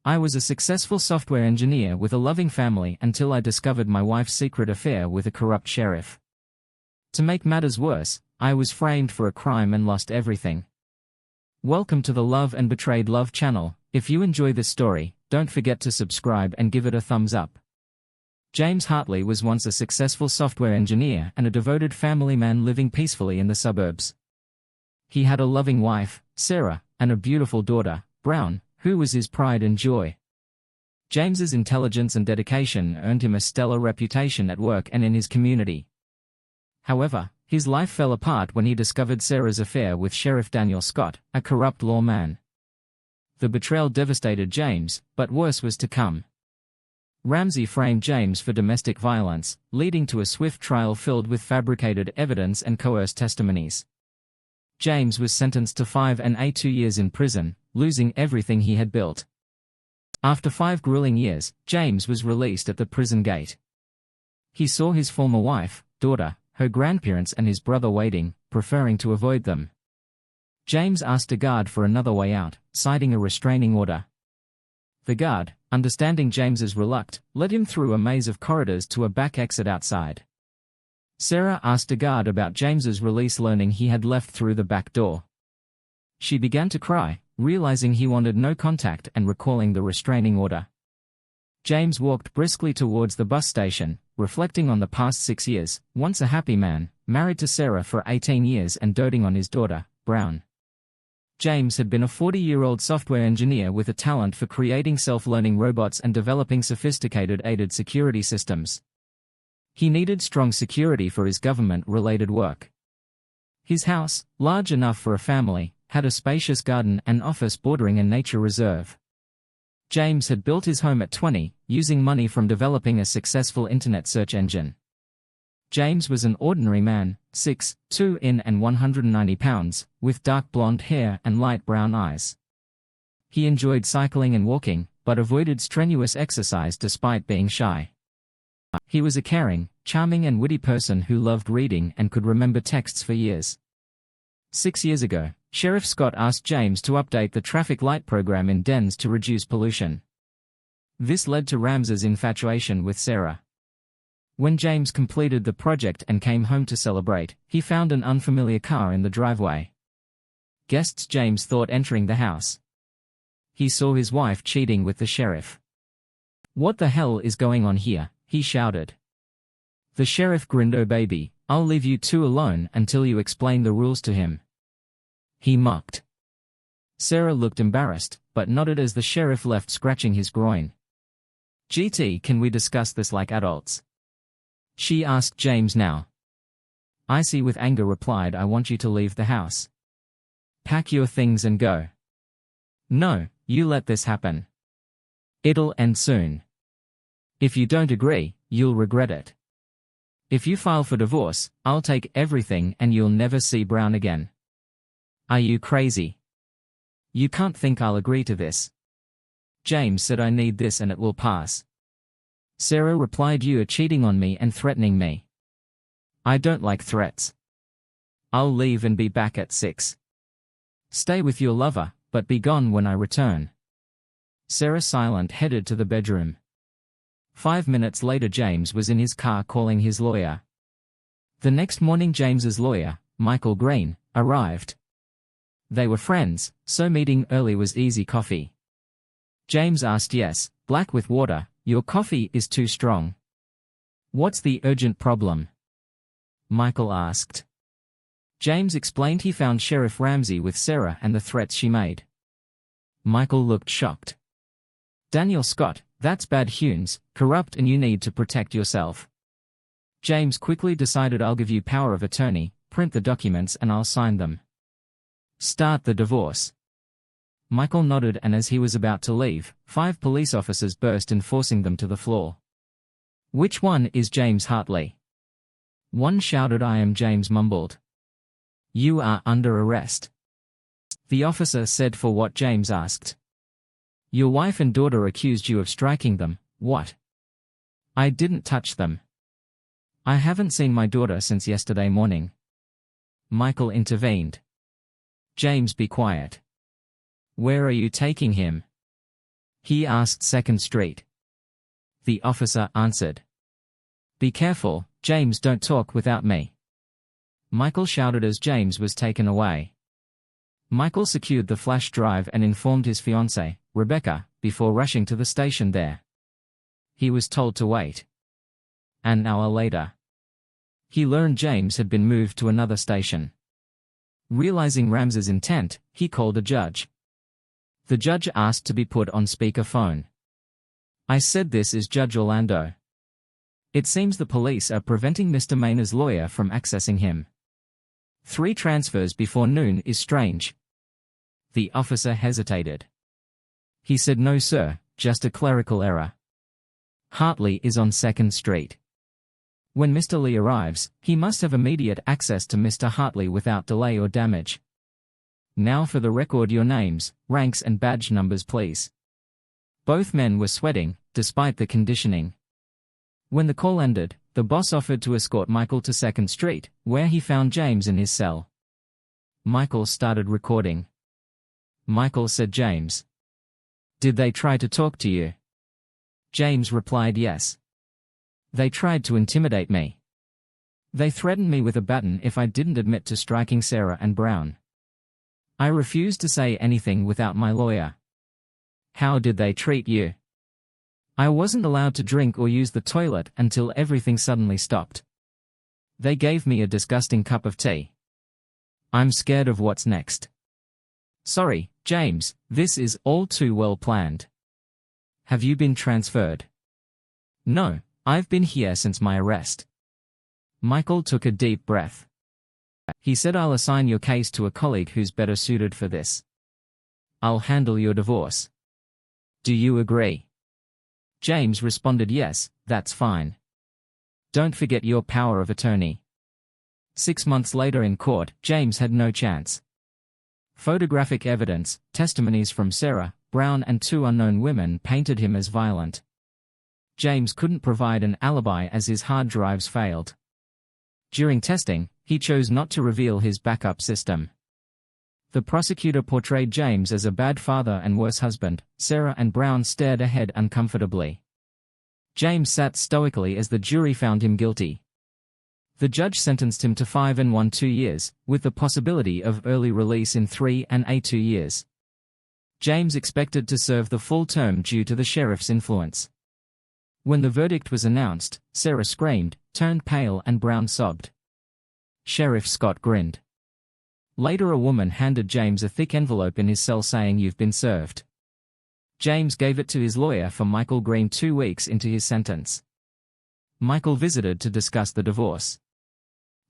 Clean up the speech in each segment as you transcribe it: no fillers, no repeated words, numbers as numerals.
I was a successful software engineer with a loving family until I discovered my wife's secret affair with a corrupt sheriff. To make matters worse, I was framed for a crime and lost everything. Welcome to the Love and Betrayed Love channel. If you enjoy this story, don't forget to subscribe and give it a thumbs up. James Hartley was once a successful software engineer and a devoted family man living peacefully in the suburbs. He had a loving wife, Sarah, and a beautiful daughter, Brown, who was his pride and joy. James's intelligence and dedication earned him a stellar reputation at work and in his community. However, his life fell apart when he discovered Sarah's affair with Sheriff Daniel Scott, a corrupt lawman. The betrayal devastated James, but worse was to come. Ramsey framed James for domestic violence, leading to a swift trial filled with fabricated evidence and coerced testimonies. James was sentenced to 5 and 2 years in prison, losing everything he had built. After 5 grueling years, James was released at the prison gate. He saw his former wife, daughter, her grandparents and his brother waiting, preferring to avoid them. James asked a guard for another way out, citing a restraining order. The guard, understanding James's reluctance, led him through a maze of corridors to a back exit outside. Sarah asked a guard about James's release, learning he had left through the back door. She began to cry, realizing he wanted no contact and recalling the restraining order. James walked briskly towards the bus station, reflecting on the past 6 years, once a happy man, married to Sarah for 18 years and doting on his daughter, Brown. James had been a 40-year-old software engineer with a talent for creating self-learning robots and developing sophisticated aided security systems. He needed strong security for his government-related work. His house, large enough for a family, had a spacious garden and office bordering a nature reserve. James had built his home at 20, using money from developing a successful internet search engine. James was an ordinary man, 6'2" and 190 pounds, with dark blonde hair and light brown eyes. He enjoyed cycling and walking, but avoided strenuous exercise despite being shy. He was a caring, charming and witty person who loved reading and could remember texts for years. 6 years ago, Sheriff Scott asked James to update the traffic light program in dens to reduce pollution. This led to Ramsey's infatuation with Sarah. When James completed the project and came home to celebrate, he found an unfamiliar car in the driveway. Guests James thought entering the house. He saw his wife cheating with the sheriff. "What the hell is going on here?" he shouted. The sheriff grinned. "Oh baby, I'll leave you two alone until you explain the rules to him," he mocked. Sarah looked embarrassed, but nodded as the sheriff left, scratching his groin. "GT, can we discuss this like adults?" she asked James now. Icy with anger replied, "I want you to leave the house. Pack your things and go." "No, you let this happen. It'll end soon. If you don't agree, you'll regret it. If you file for divorce, I'll take everything and you'll never see Brown again. Are you crazy? You can't think I'll agree to this." James said, "I need this and it will pass." Sarah replied, "You are cheating on me and threatening me. I don't like threats. I'll leave and be back at 6. Stay with your lover, but be gone when I return." Sarah, silent, headed to the bedroom. 5 minutes later, James was in his car calling his lawyer. The next morning, James's lawyer, Michael Green, arrived. They were friends, so meeting early was easy. "Coffee?" James asked. "Yes, black with water. Your coffee is too strong." "What's the urgent problem?" Michael asked. James explained he found Sheriff Ramsey with Sarah and the threats she made. Michael looked shocked. "Daniel Scott, that's bad Hunes, corrupt, and you need to protect yourself." James quickly decided, "I'll give you power of attorney, print the documents and I'll sign them. Start the divorce." Michael nodded, and as he was about to leave, 5 police officers burst in, forcing them to the floor. "Which one is James Hartley?" one shouted. "I am," James mumbled. "You are under arrest," the officer said. "For what?" James asked. "Your wife and daughter accused you of striking them." "What? I didn't touch them. I haven't seen my daughter since yesterday morning." Michael intervened. "James, be quiet. Where are you taking him?" He asked 2nd Street. The officer answered. Be careful, James, don't talk without me. Michael shouted as James was taken away. Michael secured the flash drive and informed his fiancée, Rebecca, before rushing to the station there. He was told to wait. An hour later, he learned James had been moved to another station. Realizing Rams's intent, he called a judge. The judge asked to be put on speakerphone. I said, this is Judge Orlando. It seems the police are preventing Mr. Maynard's lawyer from accessing him. 3 transfers before noon is strange. The officer hesitated. He said, no sir, just a clerical error. Hartley is on 2nd Street. When Mr. Lee arrives, he must have immediate access to Mr. Hartley without delay or damage. Now for the record, your names, ranks and badge numbers please. Both men were sweating, despite the conditioning. When the call ended, the boss offered to escort Michael to 2nd Street, where he found James in his cell. Michael started recording. Michael said, James, did they try to talk to you? James replied, yes. They tried to intimidate me. They threatened me with a baton if I didn't admit to striking Sarah and Brown. I refused to say anything without my lawyer. How did they treat you? I wasn't allowed to drink or use the toilet until everything suddenly stopped. They gave me a disgusting cup of tea. I'm scared of what's next. Sorry, James, this is all too well planned. Have you been transferred? No, I've been here since my arrest. Michael took a deep breath. He said, I'll assign your case to a colleague who's better suited for this. I'll handle your divorce. Do you agree? James responded, yes, that's fine. Don't forget your power of attorney. 6 months later in court, James had no chance. Photographic evidence, testimonies from Sarah, Brown and 2 unknown women painted him as violent. James couldn't provide an alibi as his hard drives failed. During testing, he chose not to reveal his backup system. The prosecutor portrayed James as a bad father and worse husband. Sarah and Brown stared ahead uncomfortably. James sat stoically as the jury found him guilty. The judge sentenced him to 5 and 1 2 years, with the possibility of early release in 3 and 2 years. James expected to serve the full term due to the sheriff's influence. When the verdict was announced, Sarah screamed, turned pale and Brown sobbed. Sheriff Scott grinned. Later a woman handed James a thick envelope in his cell saying, you've been served. James gave it to his lawyer for Michael Green 2 weeks into his sentence. Michael visited to discuss the divorce.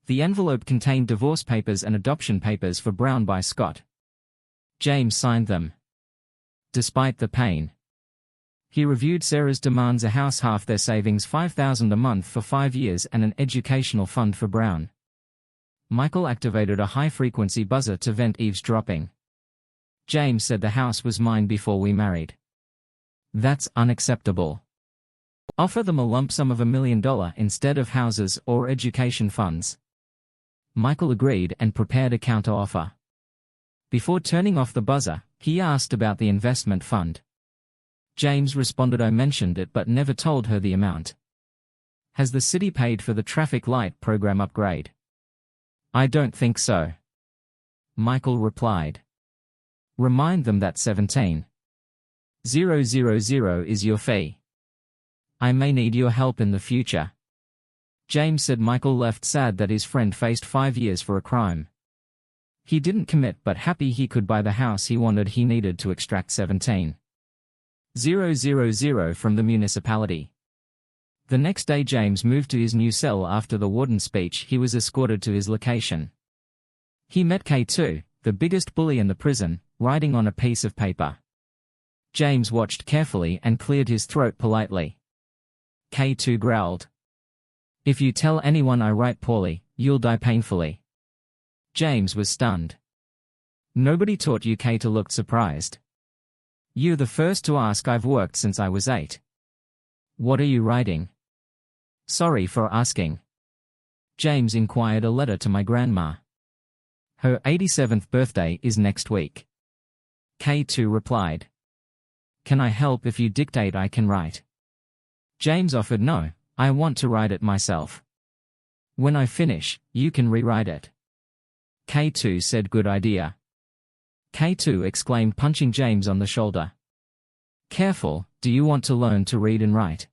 The envelope contained divorce papers and adoption papers for Brown by Scott. James signed them. Despite the pain, he reviewed Sarah's demands: a house, half their savings, $5,000 a month for 5 years, and an educational fund for Brown. Michael activated a high-frequency buzzer to vent eavesdropping. James said, the house was mine before we married. That's unacceptable. Offer them a lump sum of $1 million instead of houses or education funds. Michael agreed and prepared a counter-offer. Before turning off the buzzer, he asked about the investment fund. James responded, I mentioned it but never told her the amount. Has the city paid for the traffic light program upgrade? I don't think so. Michael replied. Remind them that 17,000 is your fee. I may need your help in the future. James said Michael left sad that his friend faced 5 years for a crime. He didn't commit but happy he could buy the house he wanted. He needed to extract 17,000 from the municipality. The next day James moved to his new cell. After the warden's speech, he was escorted to his location. He met K2, the biggest bully in the prison, writing on a piece of paper. James watched carefully and cleared his throat politely. K2 growled. If you tell anyone I write poorly, you'll die painfully. James was stunned. Nobody taught you. K2 looked surprised. You're the first to ask. I've worked since I was 8. What are you writing? Sorry for asking. James inquired. A letter to my grandma. Her 87th birthday is next week. K2 replied. Can I help if you dictate? I can write. James offered. No, I want to write it myself. When I finish, you can rewrite it. K2 said. Good idea. K2 exclaimed, punching James on the shoulder. Careful, do you want to learn to read and write?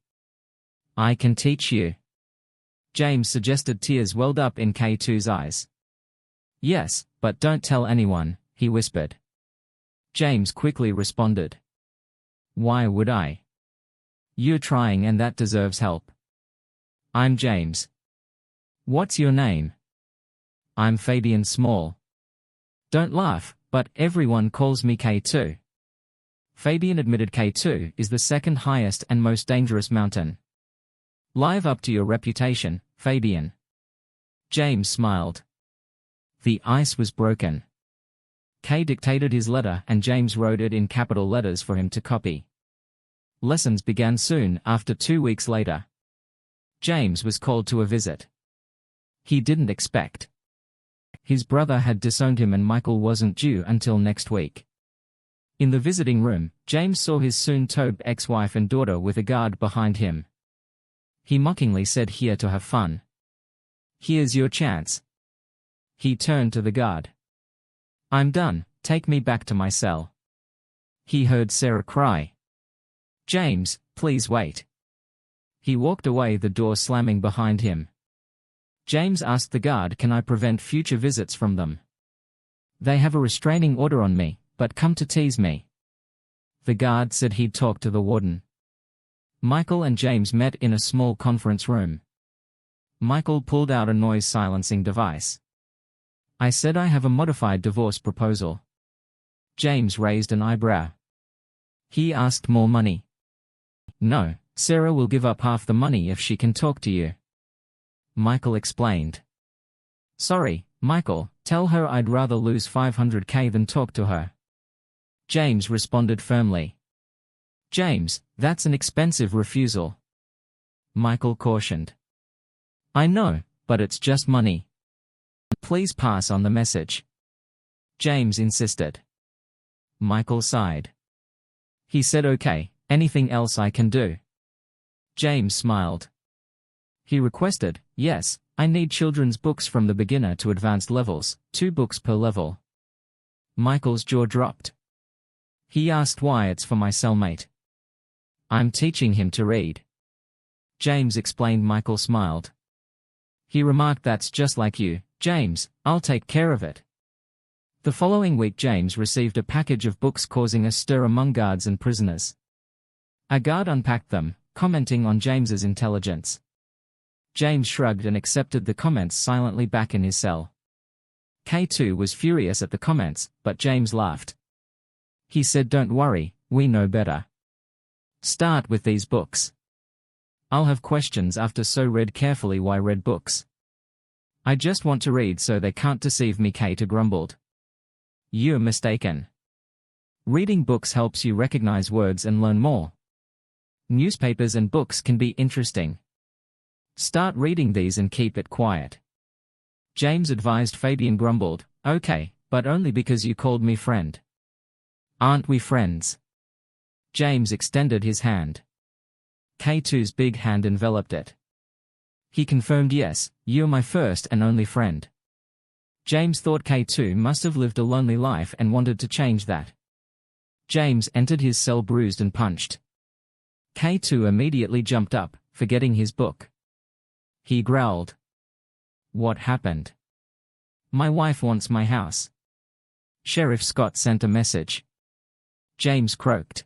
I can teach you. James suggested. Tears welled up in K2's eyes. Yes, but don't tell anyone, he whispered. James quickly responded. Why would I? You're trying and that deserves help. I'm James. What's your name? I'm Fabian Small. Don't laugh, but everyone calls me K2. Fabian admitted. K2 is the second highest and most dangerous mountain. Live up to your reputation, Fabian. James smiled. The ice was broken. K dictated his letter and James wrote it in capital letters for him to copy. Lessons began soon after. 2 weeks later. James was called to a visit. He didn't expect. His brother had disowned him and Michael wasn't due until next week. In the visiting room, James saw his soon-to-be ex-wife and daughter with a guard behind him. He mockingly said, "Here to have fun. Here's your chance." He turned to the guard. "I'm done, take me back to my cell." He heard Sarah cry. "James, please wait." He walked away, the door slamming behind him. James asked the guard, "Can I prevent future visits from them? They have a restraining order on me, but come to tease me." The guard said he'd talk to the warden. Michael and James met in a small conference room. Michael pulled out a noise-silencing device. "I said I have a modified divorce proposal." James raised an eyebrow. He asked more money. "No, Sarah will give up half the money if she can talk to you." Michael explained. "Sorry, Michael, tell her I'd rather lose $500K than talk to her." James responded firmly. "James, that's an expensive refusal." Michael cautioned. "I know, but it's just money. Please pass on the message." James insisted. Michael sighed. He said, "Okay, anything else I can do?" James smiled. He requested, "Yes, I need children's books from the beginner to advanced levels, 2 books per level." Michael's jaw dropped. He asked why. "It's for my cellmate. I'm teaching him to read." James explained. Michael smiled. He remarked, "That's just like you, James, I'll take care of it." The following week James received a package of books, causing a stir among guards and prisoners. A guard unpacked them, commenting on James's intelligence. James shrugged and accepted the comments silently back in his cell. K2 was furious at the comments, but James laughed. He said, "Don't worry, we know better. Start with these books. I'll have questions after." So read carefully. Why read books? "I just want to read so they can't deceive me," K2 grumbled. "You're mistaken. Reading books helps you recognize words and learn more. Newspapers and books can be interesting. Start reading these and keep it quiet." James advised. Fabian grumbled, "Okay, but only because you called me friend. Aren't we friends?" James extended his hand. K2's big hand enveloped it. He confirmed, "Yes, you're my first and only friend." James thought K2 must have lived a lonely life and wanted to change that. James entered his cell bruised and punched. K2 immediately jumped up, forgetting his book. He growled. "What happened?" "My wife wants my house. Sheriff Scott sent a message." James croaked.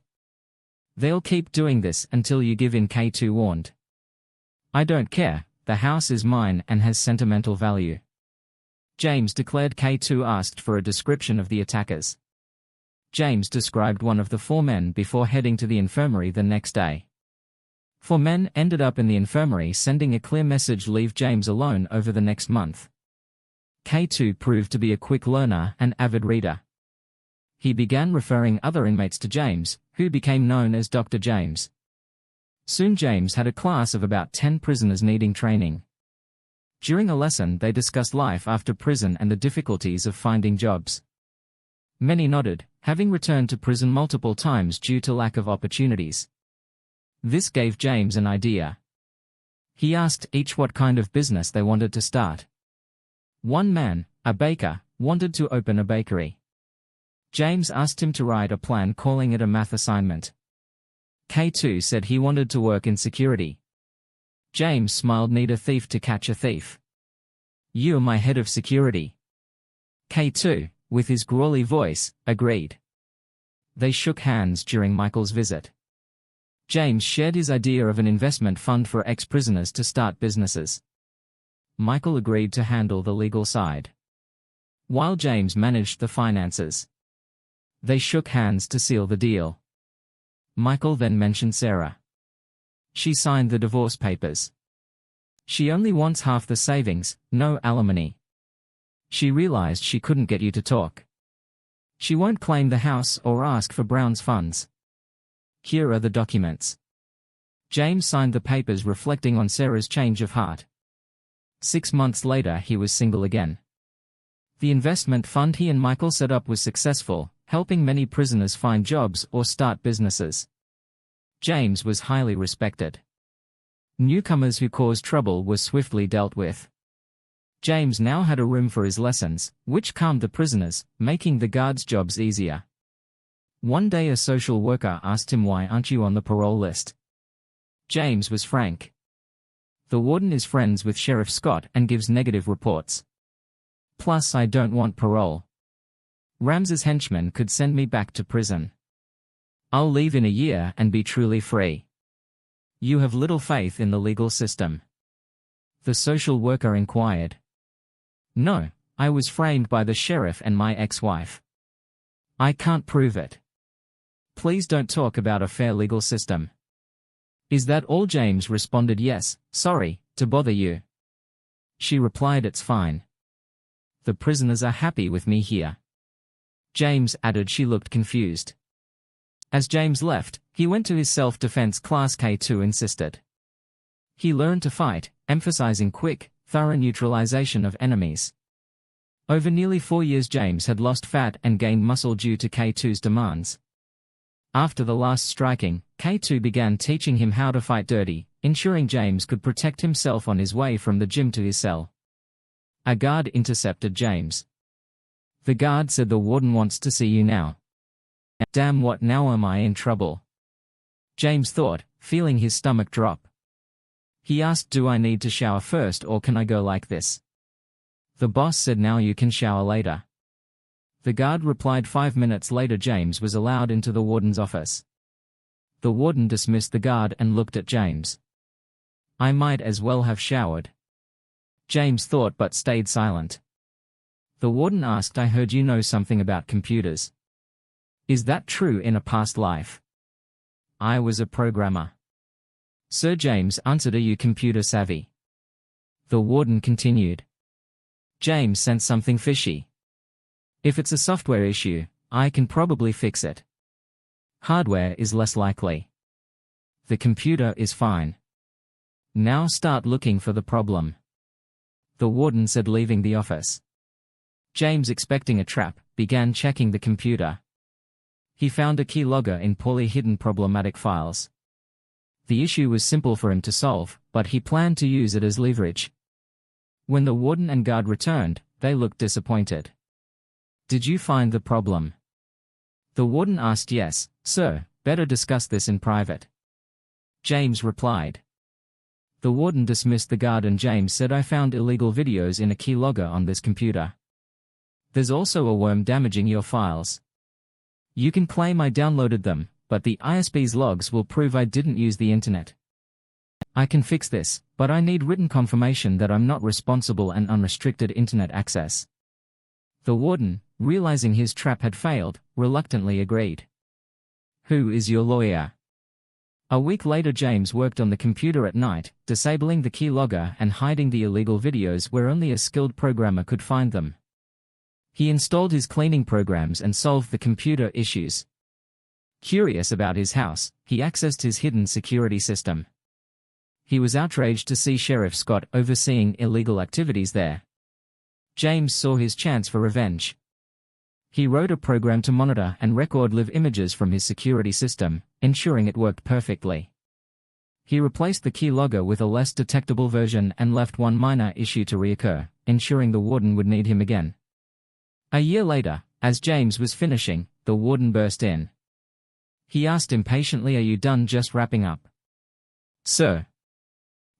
"They'll keep doing this until you give in," K2 warned. "I don't care, the house is mine and has sentimental value." James declared. K2 asked for a description of the attackers. James described one of the 4 men before heading to the infirmary the next day. 4 men ended up in the infirmary, sending a clear message: leave James alone over the next month. K2 proved to be a quick learner and avid reader. He began referring other inmates to James, who became known as Dr. James. Soon James had a class of about 10 prisoners needing training. During a lesson they discussed life after prison and the difficulties of finding jobs. Many nodded, having returned to prison multiple times due to lack of opportunities. This gave James an idea. He asked each what kind of business they wanted to start. One man, a baker, wanted to open a bakery. James asked him to write a plan calling it a math assignment. K2 said he wanted to work in security. James smiled, need a thief to catch a thief. You're my head of security. K2, with his growly voice, agreed. They shook hands during Michael's visit. James shared his idea of an investment fund for ex-prisoners to start businesses. Michael agreed to handle the legal side, while James managed the finances. They shook hands to seal the deal. Michael then mentioned Sarah. She signed the divorce papers. She only wants half the savings, no alimony. She realized she couldn't get you to talk. She won't claim the house or ask for Brown's funds. Here are the documents. James signed the papers reflecting on Sarah's change of heart. 6 months later he was single again. The investment fund he and Michael set up was successful, helping many prisoners find jobs or start businesses. James was highly respected. Newcomers who caused trouble were swiftly dealt with. James now had a room for his lessons, which calmed the prisoners, making the guards' jobs easier. One day a social worker asked him, why aren't you on the parole list? James was frank. The warden is friends with Sheriff Scott and gives negative reports. Plus I don't want parole. Rams's henchmen could send me back to prison. I'll leave in a year and be truly free. You have little faith in the legal system. The social worker inquired. No, I was framed by the sheriff and my ex-wife. I can't prove it. Please don't talk about a fair legal system. Is that all? James responded, yes, sorry, to bother you. She replied, it's fine. The prisoners are happy with me here. James added she looked confused. As James left, he went to his self-defense class. K2 insisted. He learned to fight, emphasizing quick, thorough neutralization of enemies. Over nearly 4 years James had lost fat and gained muscle due to K2's demands. After the last striking, K2 began teaching him how to fight dirty, ensuring James could protect himself on his way from the gym to his cell. A guard intercepted James. The guard said, the warden wants to see you now. Damn, what now, am I in trouble? James thought, feeling his stomach drop. He asked, do I need to shower first or can I go like this? The boss said, now you can shower later. The guard replied. 5 minutes later James was allowed into the warden's office. The warden dismissed the guard and looked at James. I might as well have showered. James thought but stayed silent. The warden asked, I heard you know something about computers. Is that true? In a past life, I was a programmer. Sir James answered, are you computer savvy? The warden continued. James sensed something fishy. If it's a software issue, I can probably fix it. Hardware is less likely. The computer is fine. Now start looking for the problem. The warden said, leaving the office. James, expecting a trap, began checking the computer. He found a keylogger in poorly hidden problematic files. The issue was simple for him to solve, but he planned to use it as leverage. When the warden and guard returned, they looked disappointed. Did you find the problem? The warden asked. Yes, sir, better discuss this in private. James replied. The warden dismissed the guard and James said, I found illegal videos in a keylogger on this computer. There's also a worm damaging your files. You can claim I downloaded them, but the ISP's logs will prove I didn't use the internet. I can fix this, but I need written confirmation that I'm not responsible and unrestricted internet access. The warden, realizing his trap had failed, reluctantly agreed. Who is your lawyer? A week later James worked on the computer at night, disabling the keylogger and hiding the illegal videos where only a skilled programmer could find them. He installed his cleaning programs and solved the computer issues. Curious about his house, he accessed his hidden security system. He was outraged to see Sheriff Scott overseeing illegal activities there. James saw his chance for revenge. He wrote a program to monitor and record live images from his security system, ensuring it worked perfectly. He replaced the keylogger with a less detectable version and left one minor issue to reoccur, ensuring the warden would need him again. A year later, as James was finishing, the warden burst in. He asked impatiently, "Are you done just wrapping up?" "Sir.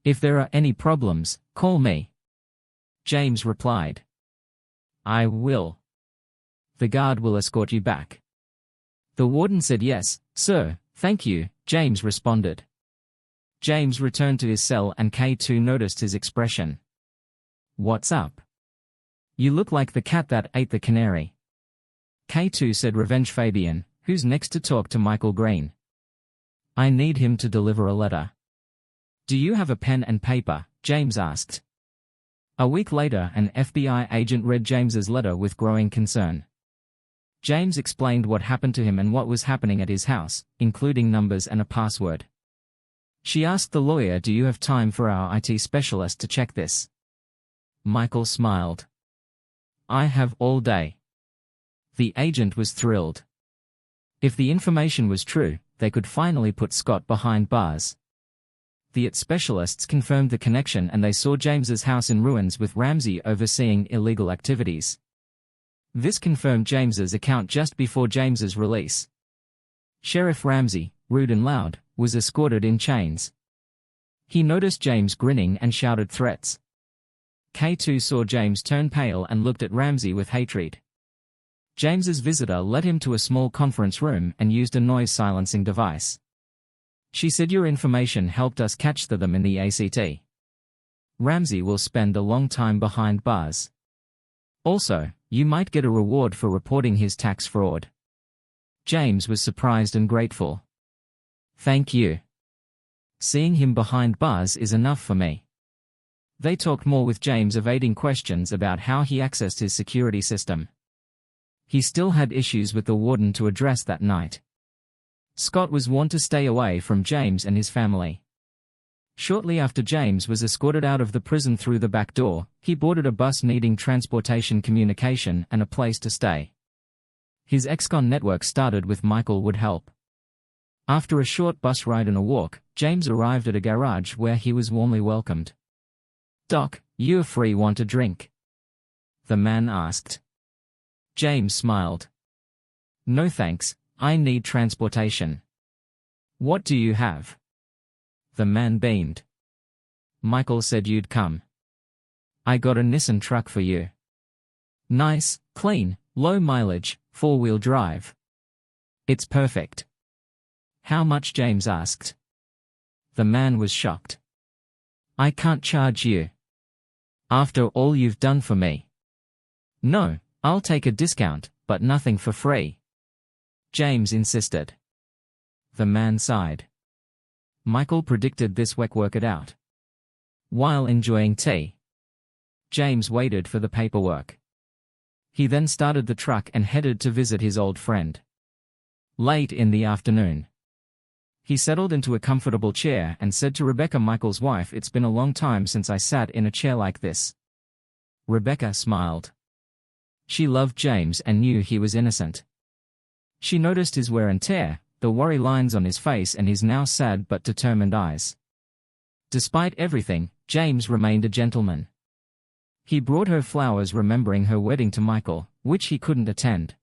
If there are any problems, call me." James replied. "I will. The guard will escort you back." The warden said, "Yes, sir, thank you," James responded. James returned to his cell and K2 noticed his expression. "What's up? You look like the cat that ate the canary." K2 said, "Revenge Fabian, who's next to talk to Michael Green? I need him to deliver a letter." "Do you have a pen and paper?" James asked. A week later, an FBI agent read James's letter with growing concern. James explained what happened to him and what was happening at his house, including numbers and a password. She asked the lawyer, "Do you have time for our IT specialist to check this?" Michael smiled. "I have all day." The agent was thrilled. If the information was true, they could finally put Scott behind bars. The IT specialists confirmed the connection and they saw James's house in ruins with Ramsey overseeing illegal activities. This confirmed James's account just before James's release. Sheriff Ramsey, rude and loud, was escorted in chains. He noticed James grinning and shouted threats. K2 saw James turn pale and looked at Ramsey with hatred. James's visitor led him to a small conference room and used a noise silencing device. She said, "Your information helped us catch them in the ACT. Ramsey will spend a long time behind bars. Also, you might get a reward for reporting his tax fraud." James was surprised and grateful. "Thank you. Seeing him behind bars is enough for me." They talked more with James evading questions about how he accessed his security system. He still had issues with the warden to address that night. Scott was warned to stay away from James and his family. Shortly after James was escorted out of the prison through the back door, he boarded a bus needing transportation communication and a place to stay. His ex-con network started with Michael would help. After a short bus ride and a walk, James arrived at a garage where he was warmly welcomed. "Doc, you're free, want a drink?" the man asked. James smiled. "No thanks, I need transportation." "What do you have?" the man beamed. "Michael said you'd come. I got a Nissan truck for you. Nice, clean, low mileage, 4-wheel drive. It's perfect." "How much?" James asked. The man was shocked. "I can't charge you. After all you've done for me." "No, I'll take a discount, but nothing for free," James insisted. The man sighed. Michael predicted this would work it out. While enjoying tea, James waited for the paperwork. He then started the truck and headed to visit his old friend. Late in the afternoon, he settled into a comfortable chair and said to Rebecca, Michael's wife, "It's been a long time since I sat in a chair like this." Rebecca smiled. She loved James and knew he was innocent. She noticed his wear and tear, the worry lines on his face and his now sad but determined eyes. Despite everything, James remained a gentleman. He brought her flowers remembering her wedding to Michael, which he couldn't attend.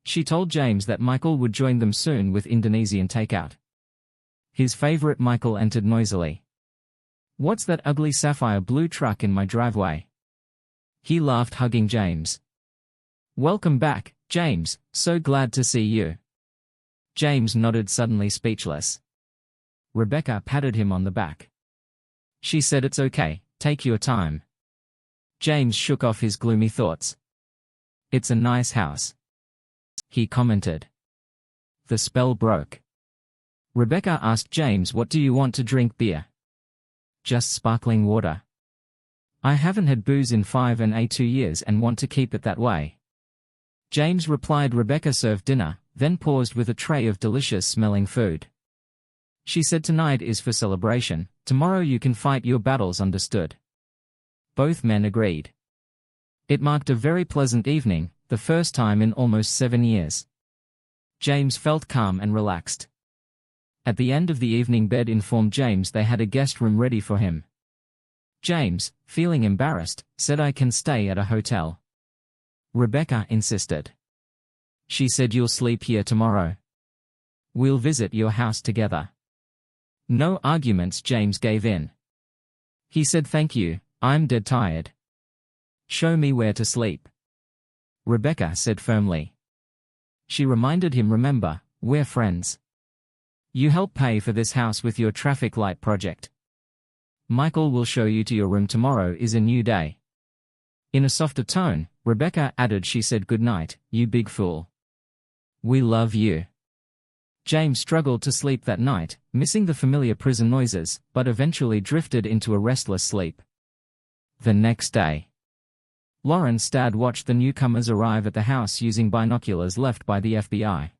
She told James that Michael would join them soon with Indonesian takeout. His favorite. Michael entered noisily. "What's that ugly sapphire blue truck in my driveway?" He laughed, hugging James. "Welcome back, James, so glad to see you." James nodded, suddenly speechless. Rebecca patted him on the back. She said, "It's okay, take your time." James shook off his gloomy thoughts. "It's a nice house," he commented. The spell broke. Rebecca asked James, "What do you want to drink, beer?" "Just sparkling water. I haven't had booze in 5 years and want to keep it that way." James replied. Rebecca served dinner, then paused with a tray of delicious-smelling food. She said, "Tonight is for celebration, tomorrow you can fight your battles, understood?" Both men agreed. It marked a very pleasant evening. the first time in almost 7 years. James felt calm and relaxed. At the end of the evening, Bed informed James they had a guest room ready for him. James, feeling embarrassed, said, "I can stay at a hotel." Rebecca insisted. She said, "You'll sleep here tomorrow. We'll visit your house together." No arguments, James gave in. He said, "Thank you, I'm dead tired. Show me where to sleep." Rebecca said firmly. She reminded him, "Remember, we're friends. You help pay for this house with your traffic light project. Michael will show you to your room. Tomorrow is a new day." In a softer tone, Rebecca added, she said, "Good night, you big fool. We love you." James struggled to sleep that night, missing the familiar prison noises, but eventually drifted into a restless sleep. The next day, Lauren Stad watched the newcomers arrive at the house using binoculars left by the FBI.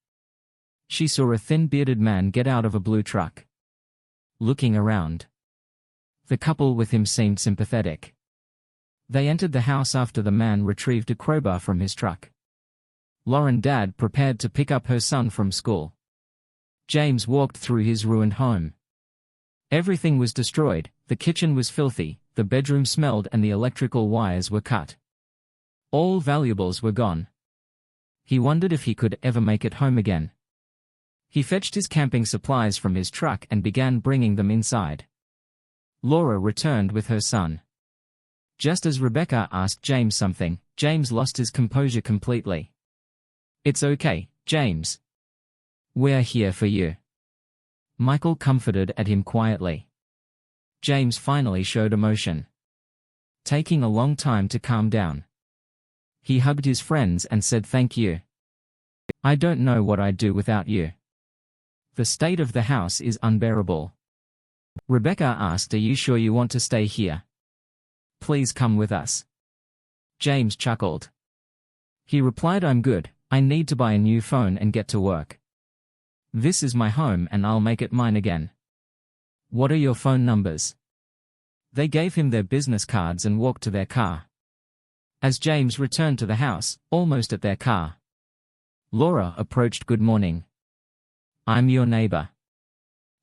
She saw a thin bearded man get out of a blue truck. Looking around, the couple with him seemed sympathetic. They entered the house after the man retrieved a crowbar from his truck. Lauren Dad prepared to pick up her son from school. James walked through his ruined home. Everything was destroyed, the kitchen was filthy, the bedroom smelled, and the electrical wires were cut. All valuables were gone. He wondered if he could ever make it home again. He fetched his camping supplies from his truck and began bringing them inside. Laura returned with her son. Just as Rebecca asked James something, James lost his composure completely. "It's okay, James. We're here for you." Michael comforted at him quietly. James finally showed emotion, taking a long time to calm down. He hugged his friends and said, "Thank you. I don't know what I'd do without you. The state of the house is unbearable." Rebecca asked, "Are you sure you want to stay here? Please come with us." James chuckled. He replied, "I'm good, I need to buy a new phone and get to work. This is my home and I'll make it mine again. What are your phone numbers?" They gave him their business cards and walked to their car. As James returned to the house, almost at their car, Laura approached. "Good morning. I'm your neighbor.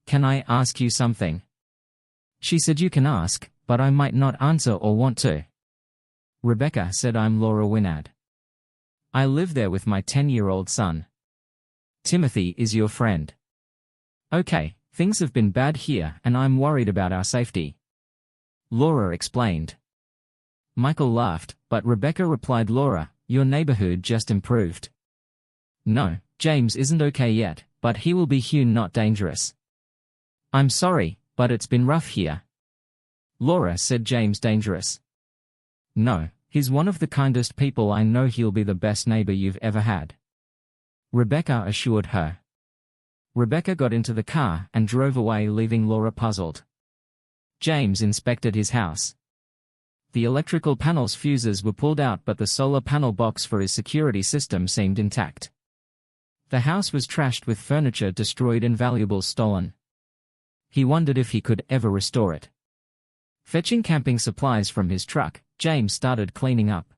Can I ask you something?" She said, "You can ask, but I might not answer or want to." Rebecca said, "I'm Laura Winad. I live there with my 10-year-old son. Timothy is your friend. Okay, things have been bad here and I'm worried about our safety." Laura explained. Michael laughed, but Rebecca replied, "Laura, your neighborhood just improved. No, James isn't okay yet, but he will be soon, not dangerous. I'm sorry, but it's been rough here." Laura said, "James dangerous? No, he's one of the kindest people I know. He'll be the best neighbor you've ever had," Rebecca assured her. Rebecca got into the car and drove away, leaving Laura puzzled. James inspected his house. The electrical panel's fuses were pulled out, but the solar panel box for his security system seemed intact. The house was trashed, with furniture destroyed and valuables stolen. He wondered if he could ever restore it. Fetching camping supplies from his truck, James started cleaning up.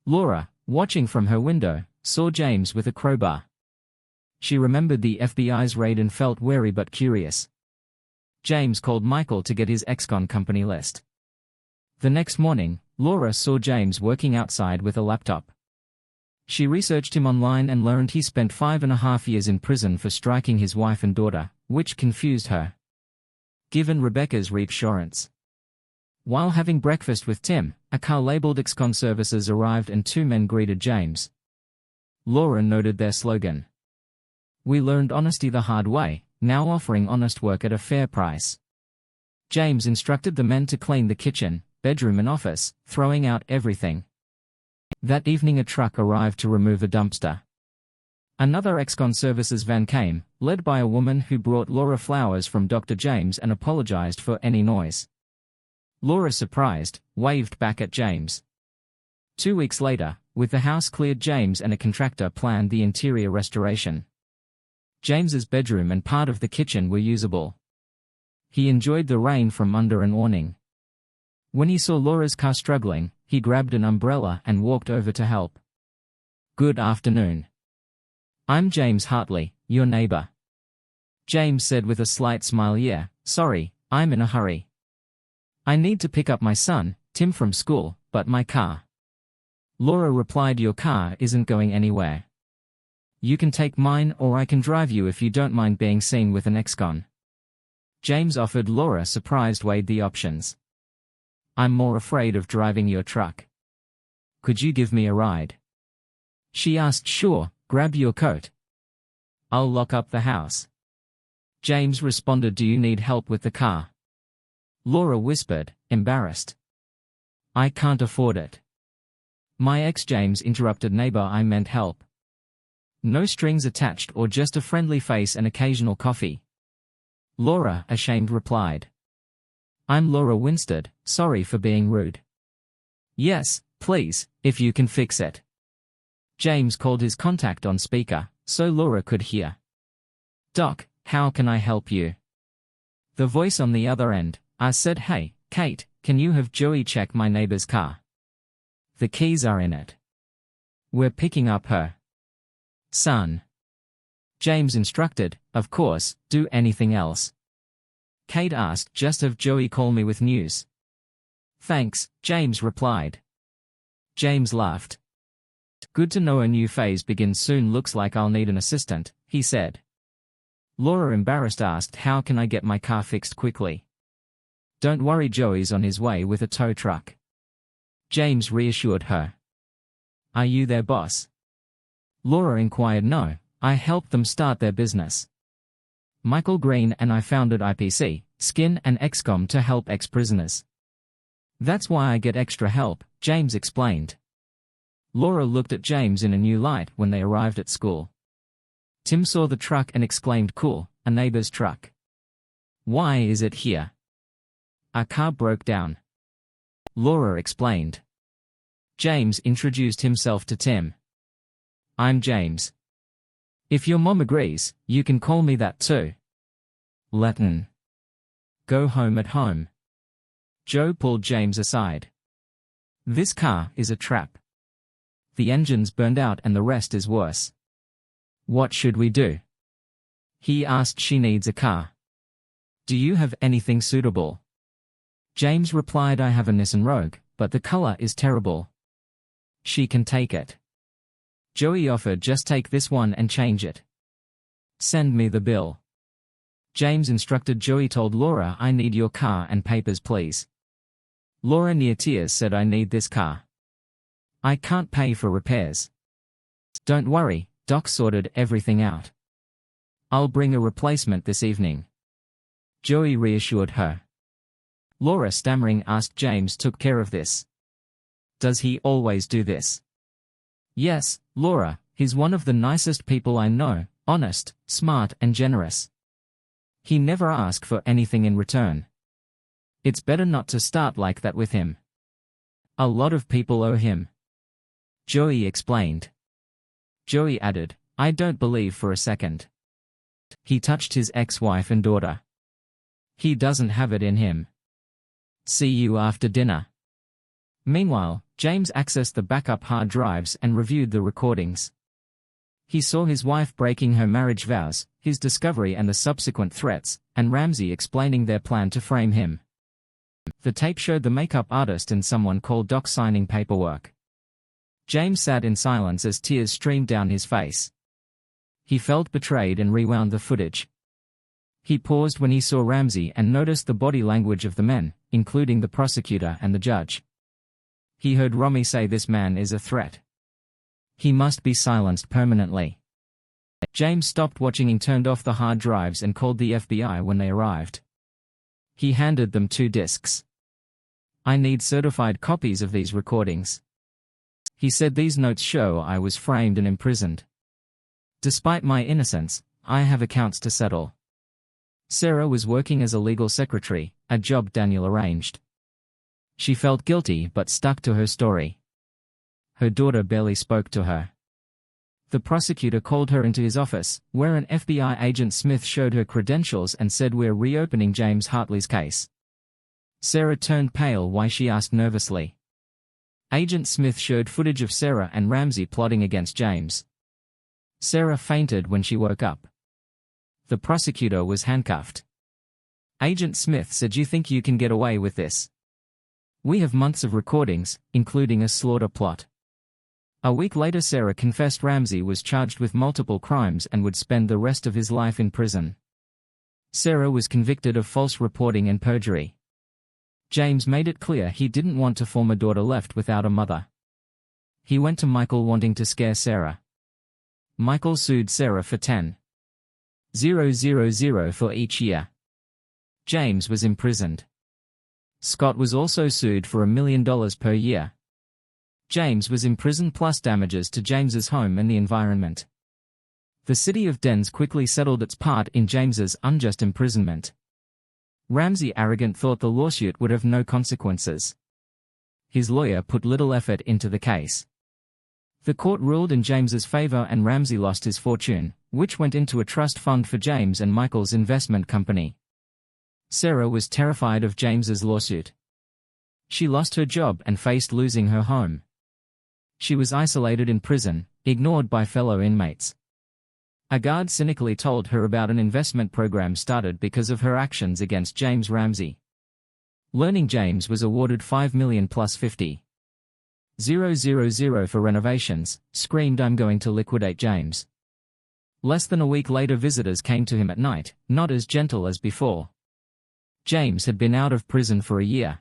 Laura, watching from her window, saw James with a crowbar. She remembered the FBI's raid and felt wary but curious. James called Michael to get his ex-con company list. The next morning, Laura saw James working outside with a laptop. She researched him online and learned he spent 5.5 years in prison for striking his wife and daughter, which confused her, given Rebecca's reassurance. While having breakfast with Tim, a car labeled ex-con services arrived and 2 men greeted James. Laura noted their slogan: "We learned honesty the hard way, now offering honest work at a fair price." James instructed the men to clean the kitchen, bedroom and office, throwing out everything. That evening a truck arrived to remove a dumpster. Another ex-con services van came, led by a woman who brought Laura flowers from Dr. James and apologized for any noise. Laura, surprised, waved back at James. 2 weeks later, with the house cleared, James and a contractor planned the interior restoration. James's bedroom and part of the kitchen were usable. He enjoyed the rain from under an awning. When he saw Laura's car struggling, he grabbed an umbrella and walked over to help. Good afternoon. I'm James Hartley, your neighbor. James said with a slight smile. Yeah, sorry, I'm in a hurry. I need to pick up my son, Tim, from school, but my car. Laura replied, your car isn't going anywhere. You can take mine or I can drive you if you don't mind being seen with an ex-con. James offered. Laura, surprised, weighed the options. I'm more afraid of driving your truck. Could you give me a ride? She asked. Sure, grab your coat. I'll lock up the house. James responded. Do you need help with the car? Laura whispered, embarrassed. I can't afford it. My ex. James interrupted. Neighbor, I meant help. No strings attached or just a friendly face and occasional coffee. Laura, ashamed, replied. I'm Laura Winstead, sorry for being rude. Yes, please, if you can fix it. James called his contact on speaker, so Laura could hear. Doc, how can I help you? The voice on the other end, I said, hey, Kate, can you have Joey check my neighbor's car? The keys are in it. We're picking up her son. James instructed, of course, do anything else? Kate asked, just have Joey call me with news. Thanks, James replied. James laughed. Good to know a new phase begins soon. Looks like I'll need an assistant, he said. Laura, embarrassed, asked, how can I get my car fixed quickly? Don't worry, Joey's on his way with a tow truck. James reassured her. Are you their boss? Laura inquired. No, I helped them start their business. Michael Green and I founded IPC, Skin and XCOM to help ex-prisoners. That's why I get extra help, James explained. Laura looked at James in a new light when they arrived at school. Tim saw the truck and exclaimed, cool, a neighbor's truck. Why is it here? Our car broke down. Laura explained. James introduced himself to Tim. I'm James. If your mom agrees, you can call me that too. Latin. Go home at home. Joe pulled James aside. This car is a trap. The engine's burned out and the rest is worse. What should we do? He asked. She needs a car. Do you have anything suitable? James replied, I have a Nissan Rogue, but the color is terrible. She can take it. Joey offered, just take this one and change it. Send me the bill. James instructed. Joey told Laura, I need your car and papers please. Laura, near tears, said, I need this car. I can't pay for repairs. Don't worry, Doc sorted everything out. I'll bring a replacement this evening. Joey reassured her. Laura, stammering, asked, James took care of this. Does he always do this? Yes, Laura, he's one of the nicest people I know, honest, smart and generous. He never asks for anything in return. It's better not to start like that with him. A lot of people owe him. Joey explained. Joey added, I don't believe for a second. He touched his ex-wife and daughter. He doesn't have it in him. See you after dinner. Meanwhile, James accessed the backup hard drives and reviewed the recordings. He saw his wife breaking her marriage vows, his discovery and the subsequent threats, and Ramsey explaining their plan to frame him. The tape showed the makeup artist and someone called Doc signing paperwork. James sat in silence as tears streamed down his face. He felt betrayed and rewound the footage. He paused when he saw Ramsey and noticed the body language of the men, including the prosecutor and the judge. He heard Romy say, this man is a threat. He must be silenced permanently. James stopped watching and turned off the hard drives and called the FBI when they arrived. He handed them 2 discs. I need certified copies of these recordings. He said, these notes show I was framed and imprisoned. Despite my innocence, I have accounts to settle. Sarah was working as a legal secretary, a job Daniel arranged. She felt guilty but stuck to her story. Her daughter barely spoke to her. The prosecutor called her into his office, where an FBI agent Smith showed her credentials and said, we're reopening James Hartley's case. Sarah turned pale. Why? She asked nervously. Agent Smith showed footage of Sarah and Ramsey plotting against James. Sarah fainted when she woke up. The prosecutor was handcuffed. Agent Smith said, "You think you can get away with this? We have months of recordings, including a slaughter plot." A week later, Sarah confessed Ramsey was charged with multiple crimes and would spend the rest of his life in prison. Sarah was convicted of false reporting and perjury. James made it clear he didn't want a former daughter left without a mother. He went to Michael wanting to scare Sarah. Michael sued Sarah for $10,000 for each year. James was imprisoned. Scott was also sued for $1 million per year. James was imprisoned plus damages to James's home and the environment. The city of Dens quickly settled its part in James's unjust imprisonment. Ramsey arrogant thought the lawsuit would have no consequences. His lawyer put little effort into the case. The court ruled in James's favor and Ramsey lost his fortune, which went into a trust fund for James and Michael's investment company. Sarah was terrified of James's lawsuit. She lost her job and faced losing her home. She was isolated in prison, ignored by fellow inmates. A guard cynically told her about an investment program started because of her actions against James Ramsey. Learning James was awarded $5 million plus $50,000 for renovations, screamed, "I'm going to liquidate James." Less than a week later, visitors came to him at night, not as gentle as before. James had been out of prison for a year.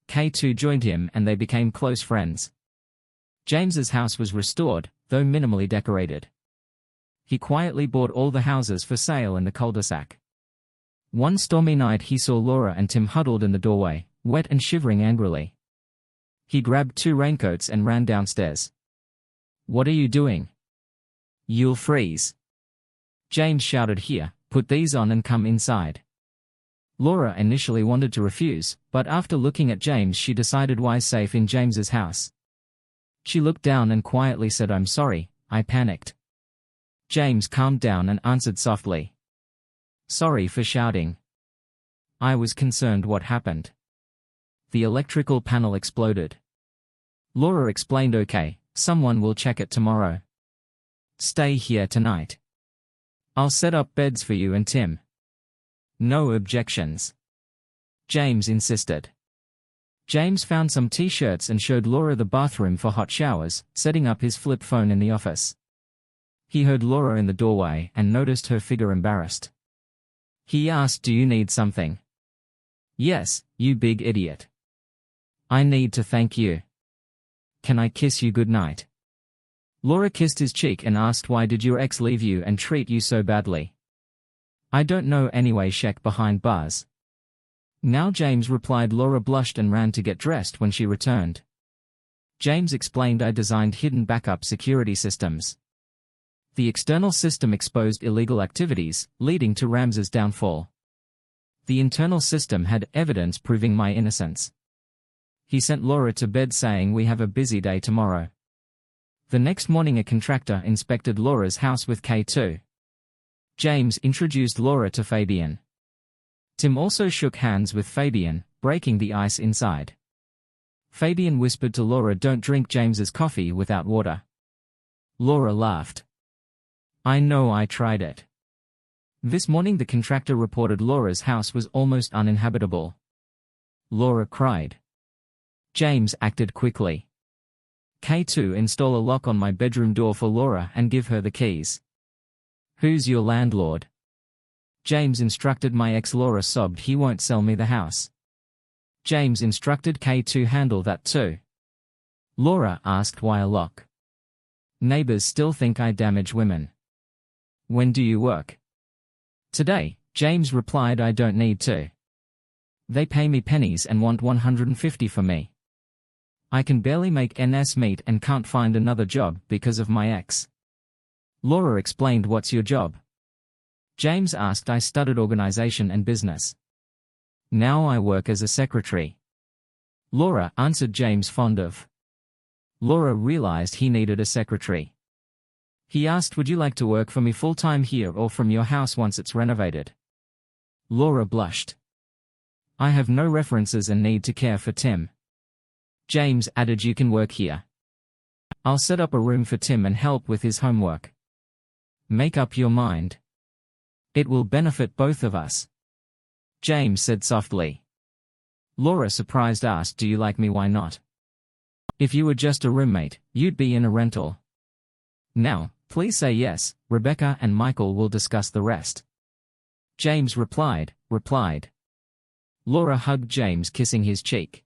K2 joined him and they became close friends. James's house was restored, though minimally decorated. He quietly bought all the houses for sale in the cul-de-sac. One stormy night he saw Laura and Tim huddled in the doorway, wet and shivering angrily. He grabbed 2 raincoats and ran downstairs. "What are you doing? You'll freeze." James shouted, "Here, put these on and come inside." Laura initially wanted to refuse, but after looking at James she decided why safe in James's house. She looked down and quietly said, "I'm sorry, I panicked." James calmed down and answered softly, "Sorry for shouting. I was concerned what happened." The electrical panel exploded. Laura explained, "Okay, someone will check it tomorrow. Stay here tonight. I'll set up beds for you and Tim." No objections. James insisted. James found some t-shirts and showed Laura the bathroom for hot showers, setting up his flip phone in the office. He heard Laura in the doorway and noticed her figure embarrassed. He asked, "Do you need something?" "Yes, you big idiot. I need to thank you. Can I kiss you goodnight?" Laura kissed his cheek and asked, "Why did your ex leave you and treat you so badly?" "I don't know anyway, check behind bars." Now James replied. Laura blushed and ran to get dressed when she returned. James explained, "I designed hidden backup security systems. The external system exposed illegal activities, leading to Ramsey's downfall. The internal system had evidence proving my innocence." He sent Laura to bed saying, "We have a busy day tomorrow." The next morning a contractor inspected Laura's house with K2. James introduced Laura to Fabian. Tim also shook hands with Fabian, breaking the ice inside. Fabian whispered to Laura, "Don't drink James's coffee without water." Laura laughed. "I know, I tried it." This morning the contractor reported Laura's house was almost uninhabitable. Laura cried. James acted quickly. "K2, install a lock on my bedroom door for Laura and give her the keys." "Who's your landlord?" James instructed. "My ex." Laura sobbed. "He won't sell me the house." James instructed K2, "Handle that too." Laura asked, "Why a lock?" "Neighbors still think I damage women." "When do you work?" "Today," James replied. "I don't need to. They pay me pennies and want $150 for me. I can barely make ends meet and can't find another job because of my ex." Laura explained, "What's your job?" James asked. "I studied organization and business. Now I work as a secretary." Laura answered James, fond of. Laura realized he needed a secretary. He asked, "Would you like to work for me full-time here or from your house once it's renovated?" Laura blushed. "I have no references and need to care for Tim." James added, you can work here. I'll set up a room for Tim and help with his homework. Make up your mind. It will benefit both of us. James said softly. Laura, surprised, asked, do you like me? Why not? If you were just a roommate, you'd be in a rental. Now, please say yes, Rebecca and Michael will discuss the rest. James replied. Laura hugged James, kissing his cheek.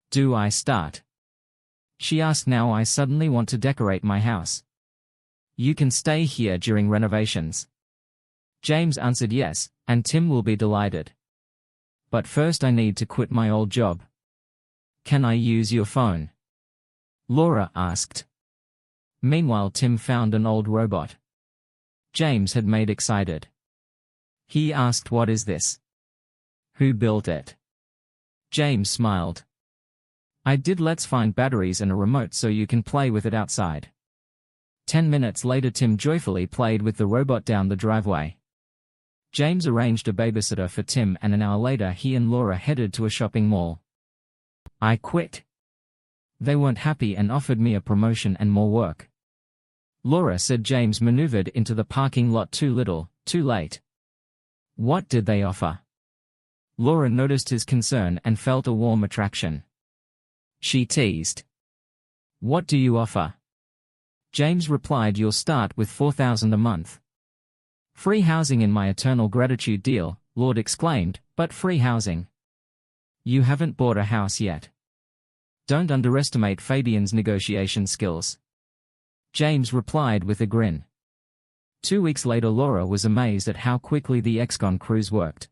Do I start? She asked. Now I suddenly want to decorate my house. You can stay here during renovations. James answered yes, and Tim will be delighted. But first I need to quit my old job. Can I use your phone? Laura asked. Meanwhile, Tim found an old robot James had made excited. He asked, what is this? Who built it? James smiled. I did. Let's find batteries and a remote so you can play with it outside. 10 minutes later, Tim joyfully played with the robot down the driveway. James arranged a babysitter for Tim, and an hour later he and Laura headed to a shopping mall. I quit. They weren't happy and offered me a promotion and more work. Laura said. James maneuvered into the parking lot. Too little, too late. What did they offer? Laura noticed his concern and felt a warm attraction. She teased. What do you offer? James replied, you'll start with $4,000 a month. Free housing in my eternal gratitude deal, Lord exclaimed, but free housing? You haven't bought a house yet. Don't underestimate Fabian's negotiation skills. James replied with a grin. 2 weeks later, Laura was amazed at how quickly the ex-con cruise worked.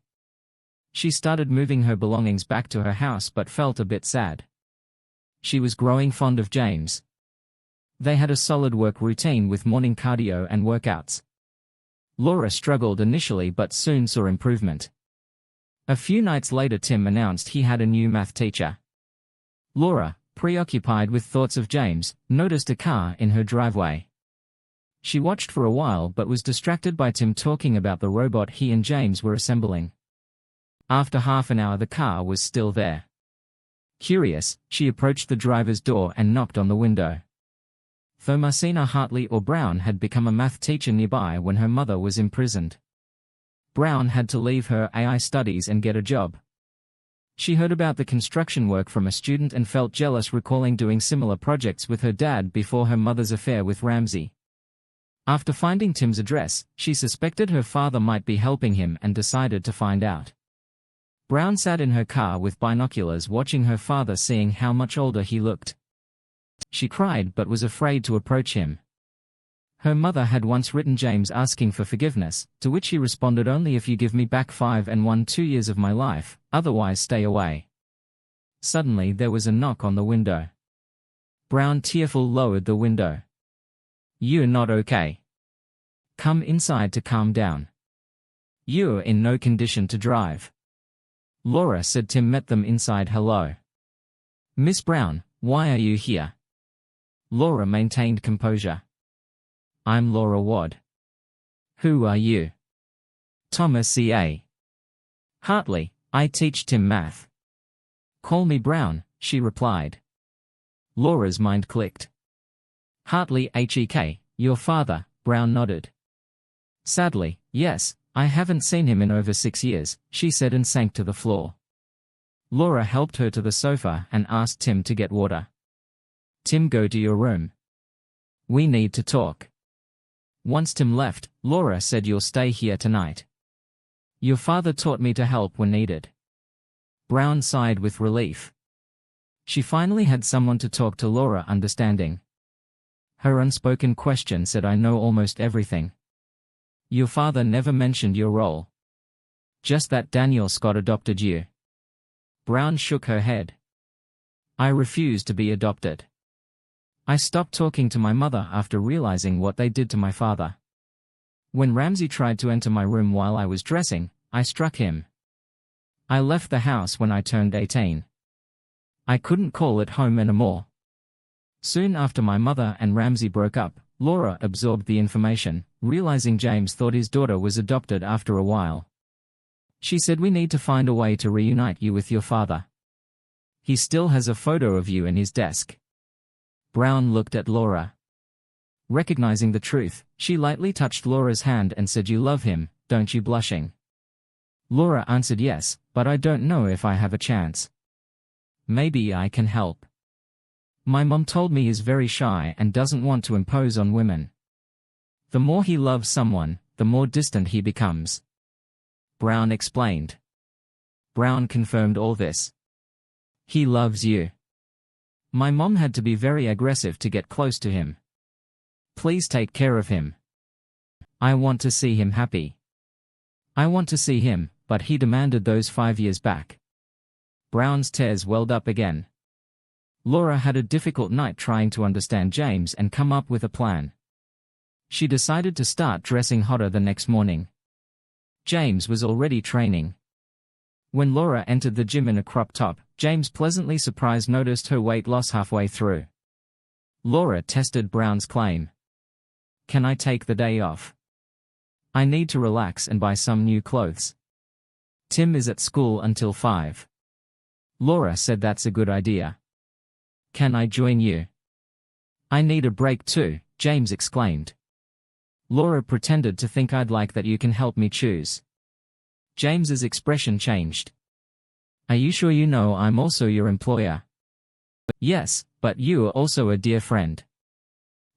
She started moving her belongings back to her house but felt a bit sad. She was growing fond of James. They had a solid work routine with morning cardio and workouts. Laura struggled initially but soon saw improvement. A few nights later, Tim announced he had a new math teacher. Laura, preoccupied with thoughts of James, noticed a car in her driveway. She watched for a while but was distracted by Tim talking about the robot he and James were assembling. After half an hour, the car was still there. Curious, she approached the driver's door and knocked on the window. Thomasina Hartley or Brown had become a math teacher nearby when her mother was imprisoned. Brown had to leave her AI studies and get a job. She heard about the construction work from a student and felt jealous, recalling doing similar projects with her dad before her mother's affair with Ramsey. After finding Tim's address, she suspected her father might be helping him and decided to find out. Brown sat in her car with binoculars watching her father, seeing how much older he looked. She cried but was afraid to approach him. Her mother had once written James asking for forgiveness, to which he responded, only if you give me back 5 and 1 2 years of my life, otherwise stay away. Suddenly there was a knock on the window. Brown, tearful, lowered the window. You're not okay. Come inside to calm down. You're in no condition to drive. Laura said. Tim met them inside. Hello. Miss Brown, why are you here? Laura maintained composure. I'm Laura Wadd. Who are you? Thomas C.A. Hartley, I teach Tim math. Call me Brown, she replied. Laura's mind clicked. Hartley H.E.K., your father, Brown nodded. Sadly, yes, I haven't seen him in over 6 years, she said and sank to the floor. Laura helped her to the sofa and asked Tim to get water. Tim, go to your room. We need to talk. Once Tim left, Laura said, you'll stay here tonight. Your father taught me to help when needed. Brown sighed with relief. She finally had someone to talk to. Laura, understanding. Her unspoken question said, I know almost everything. Your father never mentioned your role. Just that Daniel Scott adopted you. Brown shook her head. I refuse to be adopted. I stopped talking to my mother after realizing what they did to my father. When Ramsey tried to enter my room while I was dressing, I struck him. I left the house when I turned 18. I couldn't call it home anymore. Soon after my mother and Ramsey broke up, Laura absorbed the information, realizing James thought his daughter was adopted after a while. She said, we need to find a way to reunite you with your father. He still has a photo of you in his desk. Brown looked at Laura. Recognizing the truth, she lightly touched Laura's hand and said, "You love him, don't you?" blushing. Laura answered, "Yes, but I don't know if I have a chance. Maybe I can help. My mom told me he's very shy and doesn't want to impose on women. The more he loves someone, the more distant he becomes." Brown explained. Brown confirmed all this. "He loves you. My mom had to be very aggressive to get close to him. Please take care of him. I want to see him happy. I want to see him, but he demanded those 5 years back." Brown's tears welled up again. Laura had a difficult night trying to understand James and come up with a plan. She decided to start dressing hotter the next morning. James was already training. When Laura entered the gym in a crop top, James pleasantly surprised noticed her weight loss halfway through. Laura tested Brown's claim. "Can I take the day off? I need to relax and buy some new clothes. Tim is at school until 5. Laura said, "That's a good idea. Can I join you?" "I need a break too," James exclaimed. Laura pretended to think, "I'd like that. You can help me choose." James's expression changed. "Are you sure you know I'm also your employer?" "Yes, but you are also a dear friend,"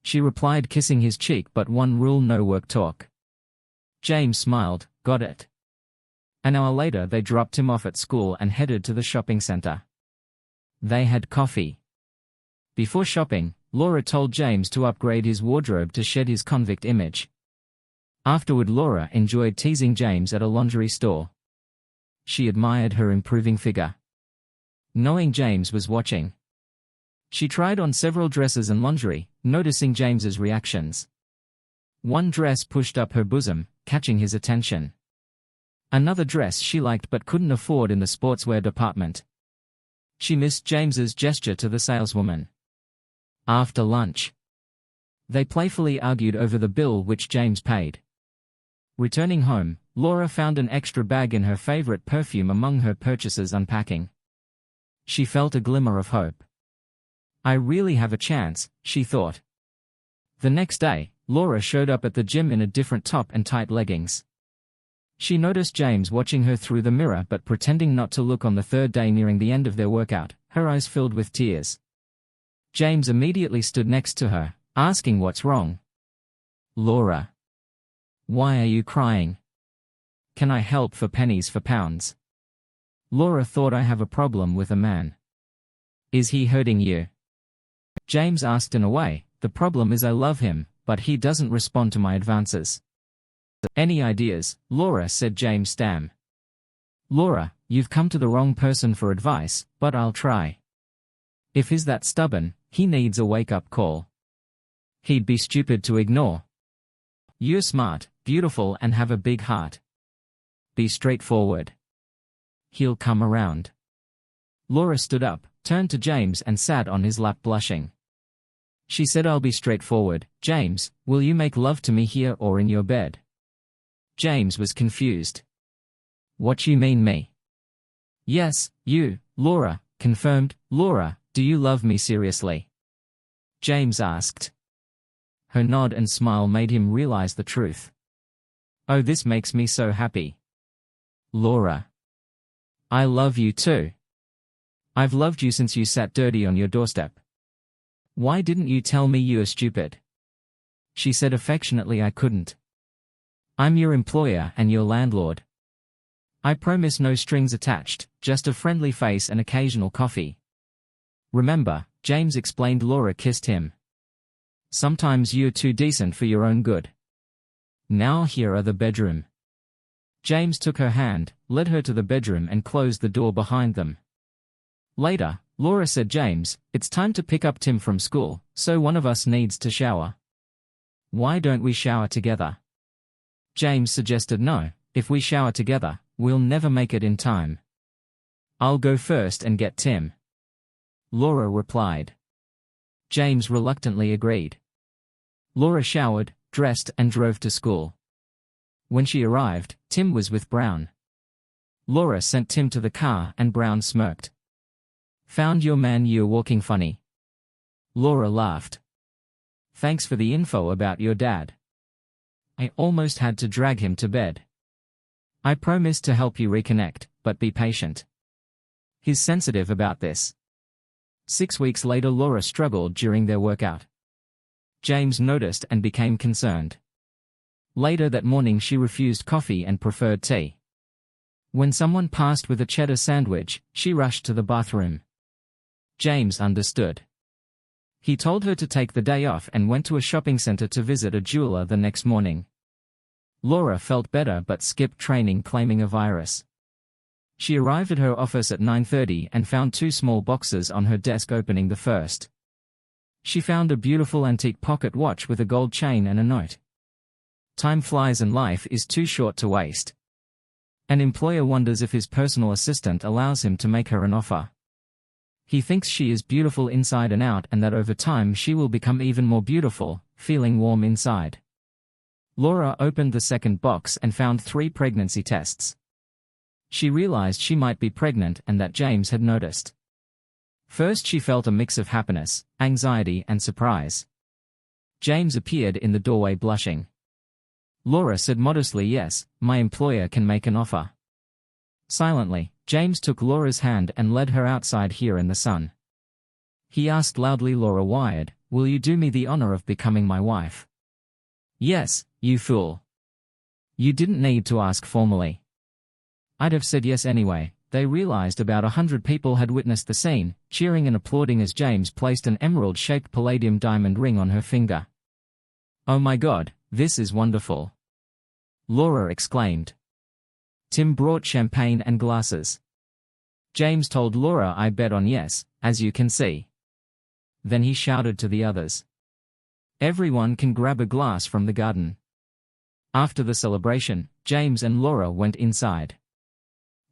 she replied, kissing his cheek. "But one rule, no work talk." James smiled. "Got it." An hour later they dropped him off at school and headed to the shopping center. They had coffee. Before shopping, Laura told James to upgrade his wardrobe to shed his convict image. Afterward, Laura enjoyed teasing James at a lingerie store. She admired her improving figure. Knowing James was watching, she tried on several dresses and lingerie, noticing James's reactions. One dress pushed up her bosom, catching his attention. Another dress she liked but couldn't afford in the sportswear department. She missed James's gesture to the saleswoman. After lunch, they playfully argued over the bill which James paid. Returning home, Laura found an extra bag in her favorite perfume among her purchases. Unpacking, she felt a glimmer of hope. "I really have a chance," she thought. The next day, Laura showed up at the gym in a different top and tight leggings. She noticed James watching her through the mirror but pretending not to look. On the third day, nearing the end of their workout, her eyes filled with tears. James immediately stood next to her, asking, "What's wrong?" "Laura, why are you crying? Can I help for pennies for pounds?" Laura thought, "I have a problem with a man." "Is he hurting you?" James asked in a way, "The problem is I love him, but he doesn't respond to my advances." "Any ideas?" Laura said. James stammered. "Laura, you've come to the wrong person for advice, but I'll try. If he's that stubborn, he needs a wake-up call. He'd be stupid to ignore. You're smart, beautiful, and have a big heart. Be straightforward. He'll come around." Laura stood up, turned to James and sat on his lap blushing. She said, "I'll be straightforward. James, will you make love to me here or in your bed?" James was confused. "What you mean, me?" "Yes, you," Laura confirmed. "Laura, do you love me seriously?" James asked. Her nod and smile made him realize the truth. "Oh, this makes me so happy. Laura, I love you too. I've loved you since you sat dirty on your doorstep. Why didn't you tell me you were stupid?" She said affectionately, "I couldn't. I'm your employer and your landlord. I promise no strings attached, just a friendly face and occasional coffee. Remember," James explained. Laura kissed him. "Sometimes you're too decent for your own good. Now here are the bedroom." James took her hand, led her to the bedroom and closed the door behind them. Later, Laura said, "James, it's time to pick up Tim from school, so one of us needs to shower. Why don't we shower together?" James suggested, "No, if we shower together, we'll never make it in time. I'll go first and get Tim," Laura replied. James reluctantly agreed. Laura showered, dressed and drove to school. When she arrived, Tim was with Brown. Laura sent Tim to the car and Brown smirked. Found your man, you're walking funny. Laura laughed. Thanks for the info about your dad. I almost had to drag him to bed. I promise to help you reconnect, but be patient. He's sensitive about this. 6 weeks later, Laura struggled during their workout. James noticed and became concerned. Later that morning, she refused coffee and preferred tea. When someone passed with a cheddar sandwich, she rushed to the bathroom. James understood. He told her to take the day off and went to a shopping center to visit a jeweler the next morning. Laura felt better but skipped training, claiming a virus. She arrived at her office at 9:30 and found 2 small boxes on her desk. Opening the first, she found a beautiful antique pocket watch with a gold chain and a note. Time flies and life is too short to waste. An employer wonders if his personal assistant allows him to make her an offer. He thinks she is beautiful inside and out, and that over time she will become even more beautiful, feeling warm inside. Laura opened the second box and found 3 pregnancy tests. She realized she might be pregnant and that James had noticed. First, she felt a mix of happiness, anxiety, and surprise. James appeared in the doorway blushing. Laura said modestly, "Yes, my employer can make an offer." Silently, James took Laura's hand and led her outside here in the sun. He asked loudly, "Laura Wyatt, will you do me the honor of becoming my wife?" "Yes, you fool. You didn't need to ask formally." I'd have said yes anyway. They realized about 100 people had witnessed the scene, cheering and applauding as James placed an emerald-shaped palladium diamond ring on her finger. "Oh my God, this is wonderful!" Laura exclaimed. Tim brought champagne and glasses. James told Laura, "I bet on yes, as you can see." Then he shouted to the others, "Everyone can grab a glass from the garden." After the celebration, James and Laura went inside.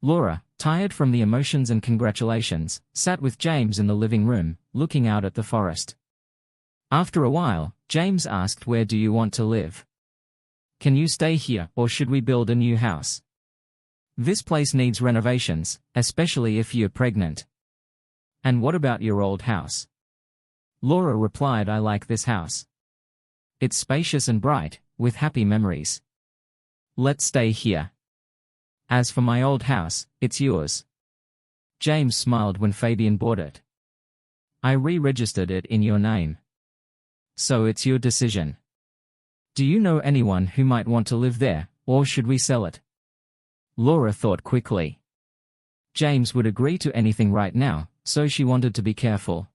Laura, tired from the emotions and congratulations, sat with James in the living room, looking out at the forest. After a while, James asked, "Where do you want to live? Can you stay here, or should we build a new house? This place needs renovations, especially if you're pregnant." "And what about your old house?" Laura replied, "I like this house. It's spacious and bright, with happy memories. Let's stay here. As for my old house, it's yours." James smiled when Fabian bought it. "I re-registered it in your name. So it's your decision. Do you know anyone who might want to live there, or should we sell it?" Laura thought quickly. James would agree to anything right now, so she wanted to be careful.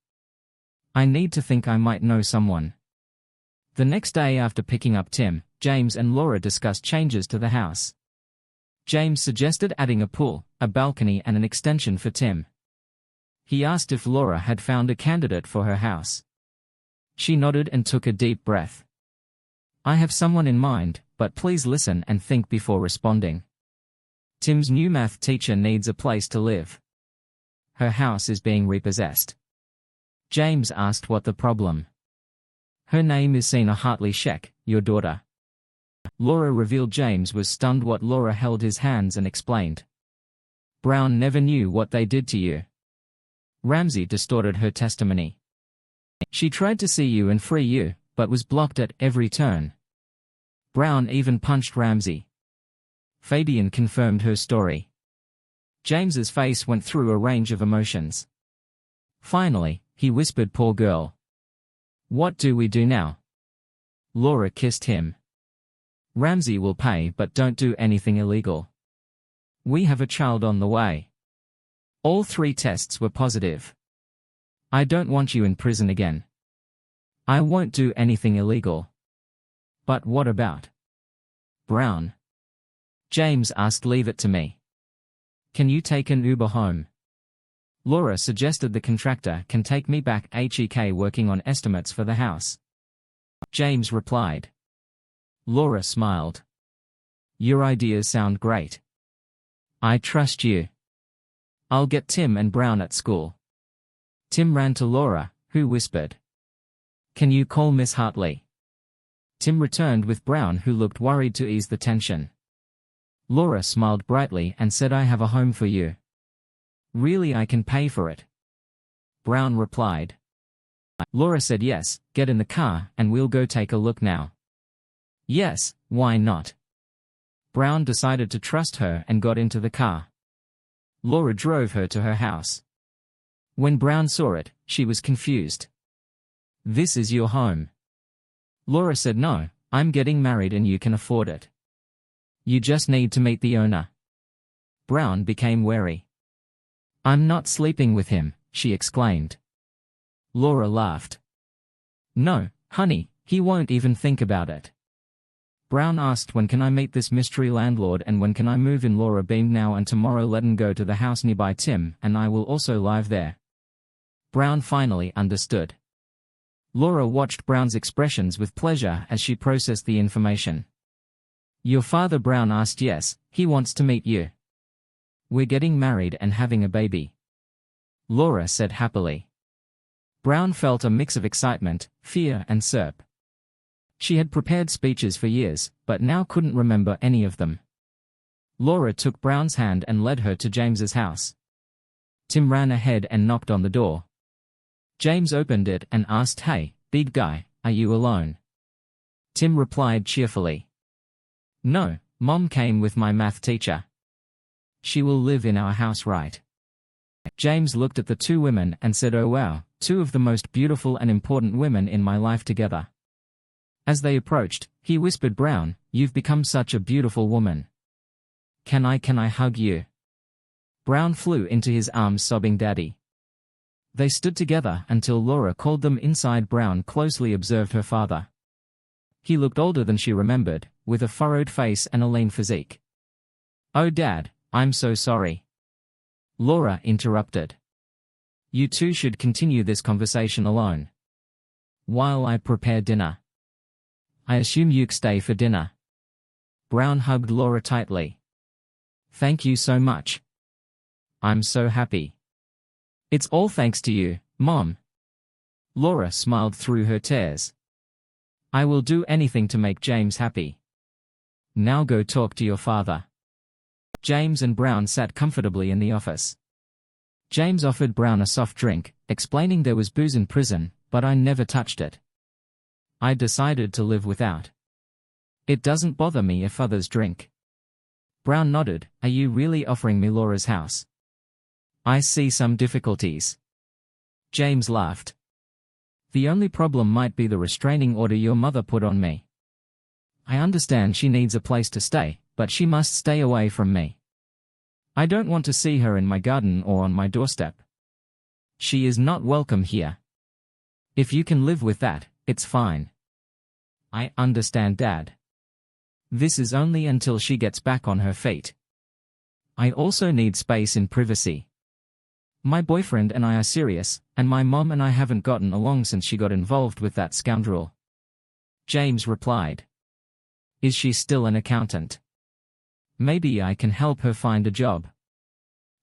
"I need to think. I might know someone." The next day after picking up Tim, James and Laura discussed changes to the house. James suggested adding a pool, a balcony and an extension for Tim. He asked if Laura had found a candidate for her house. She nodded and took a deep breath. "I have someone in mind, but please listen and think before responding. Tim's new math teacher needs a place to live. Her house is being repossessed." James asked what the problem. "Her name is Sina Hartley-Sheck, your daughter." Laura revealed. James was stunned. What? Laura held his hands and explained. "Brown never knew what they did to you." Ramsey distorted her testimony. "She tried to see you and free you, but was blocked at every turn. Brown even punched Ramsey." Fabian confirmed her story. James's face went through a range of emotions. Finally, he whispered, "Poor girl. What do we do now?" Laura kissed him. "Ramsey will pay, but don't do anything illegal. We have a child on the way. All 3 tests were positive. I don't want you in prison again. I won't do anything illegal." "But what about Brown?" James asked. "Leave it to me. Can you take an Uber home?" Laura suggested the contractor can take me back. HEK working on estimates for the house. James replied. Laura smiled. "Your ideas sound great. I trust you. I'll get Tim and Brown at school." Tim ran to Laura, who whispered, "Can you call Miss Hartley?" Tim returned with Brown, who looked worried, to ease the tension. Laura smiled brightly and said, "I have a home for you. Really, I can pay for it." Brown replied. Laura said yes, get in the car and we'll go take a look now. Yes, why not? Brown decided to trust her and got into the car. Laura drove her to her house. When Brown saw it, she was confused. This is your home. Laura said no, I'm getting married and you can afford it. You just need to meet the owner. Brown became wary. I'm not sleeping with him, she exclaimed. Laura laughed. No, honey, he won't even think about it. Brown asked when can I meet this mystery landlord and when can I move in. Laura beamed now and tomorrow let's go to the house nearby Tim and I will also live there. Brown finally understood. Laura watched Brown's expressions with pleasure as she processed the information. Your father? Brown asked. Yes, he wants to meet you. We're getting married and having a baby. Laura said happily. Brown felt a mix of excitement, fear and surp. She had prepared speeches for years, but now couldn't remember any of them. Laura took Brown's hand and led her to James's house. Tim ran ahead and knocked on the door. James opened it and asked, Hey, big guy, are you alone? Tim replied cheerfully. No, Mom came with my math teacher. She will live in our house, right? James looked at the two women and said, Oh wow, two of the most beautiful and important women in my life together. As they approached, he whispered, Brown, you've become such a beautiful woman. Can I hug you? Brown flew into his arms sobbing, Daddy. They stood together until Laura called them inside. Brown closely observed her father. He looked older than she remembered, with a furrowed face and a lean physique. Oh Dad, I'm so sorry. Laura interrupted. You two should continue this conversation alone. While I prepare dinner. I assume you stay for dinner. Brown hugged Laura tightly. Thank you so much. I'm so happy. It's all thanks to you, Mom. Laura smiled through her tears. I will do anything to make James happy. Now go talk to your father. James and Brown sat comfortably in the office. James offered Brown a soft drink, explaining there was booze in prison, but I never touched it. I decided to live without. It doesn't bother me if others drink. Brown nodded. Are you really offering me Laura's house? I see some difficulties. James laughed. The only problem might be the restraining order your mother put on me. I understand she needs a place to stay, but she must stay away from me. I don't want to see her in my garden or on my doorstep. She is not welcome here. If you can live with that, it's fine. I understand, Dad. This is only until she gets back on her feet. I also need space and privacy. My boyfriend and I are serious, and my mom and I haven't gotten along since she got involved with that scoundrel. James replied. Is she still an accountant? Maybe I can help her find a job.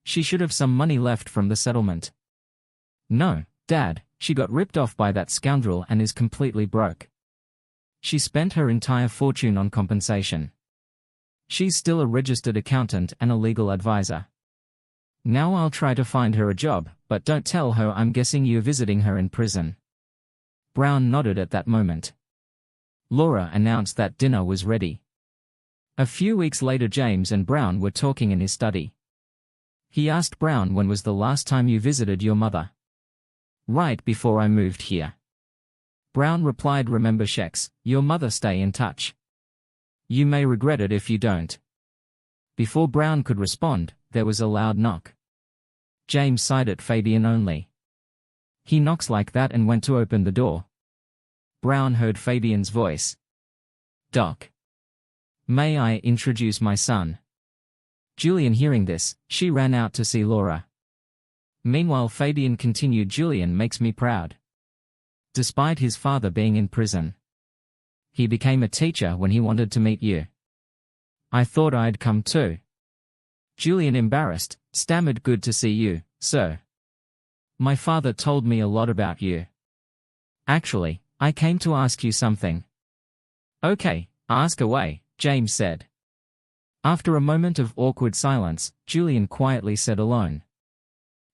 She should have some money left from the settlement. No, Dad, she got ripped off by that scoundrel and is completely broke. She spent her entire fortune on compensation. She's still a registered accountant and a legal advisor. Now I'll try to find her a job, but don't tell her I'm guessing you're visiting her in prison. Brown nodded at that moment. Laura announced that dinner was ready. A few weeks later, James and Brown were talking in his study. He asked Brown, when was the last time you visited your mother? Right before I moved here. Brown replied, remember Shex, your mother, stay in touch. You may regret it if you don't. Before Brown could respond, there was a loud knock. James sighed at Fabian only. He knocks like that and went to open the door. Brown heard Fabian's voice. Doc. May I introduce my son? Julian, hearing this, she ran out to see Laura. Meanwhile, Fabian continued, Julian makes me proud. Despite his father being in prison, he became a teacher when he wanted to meet you. I thought I'd come too. Julian, embarrassed, stammered, good to see you, sir. My father told me a lot about you. Actually, I came to ask you something. Okay, ask away, James said. After a moment of awkward silence, Julian quietly said alone.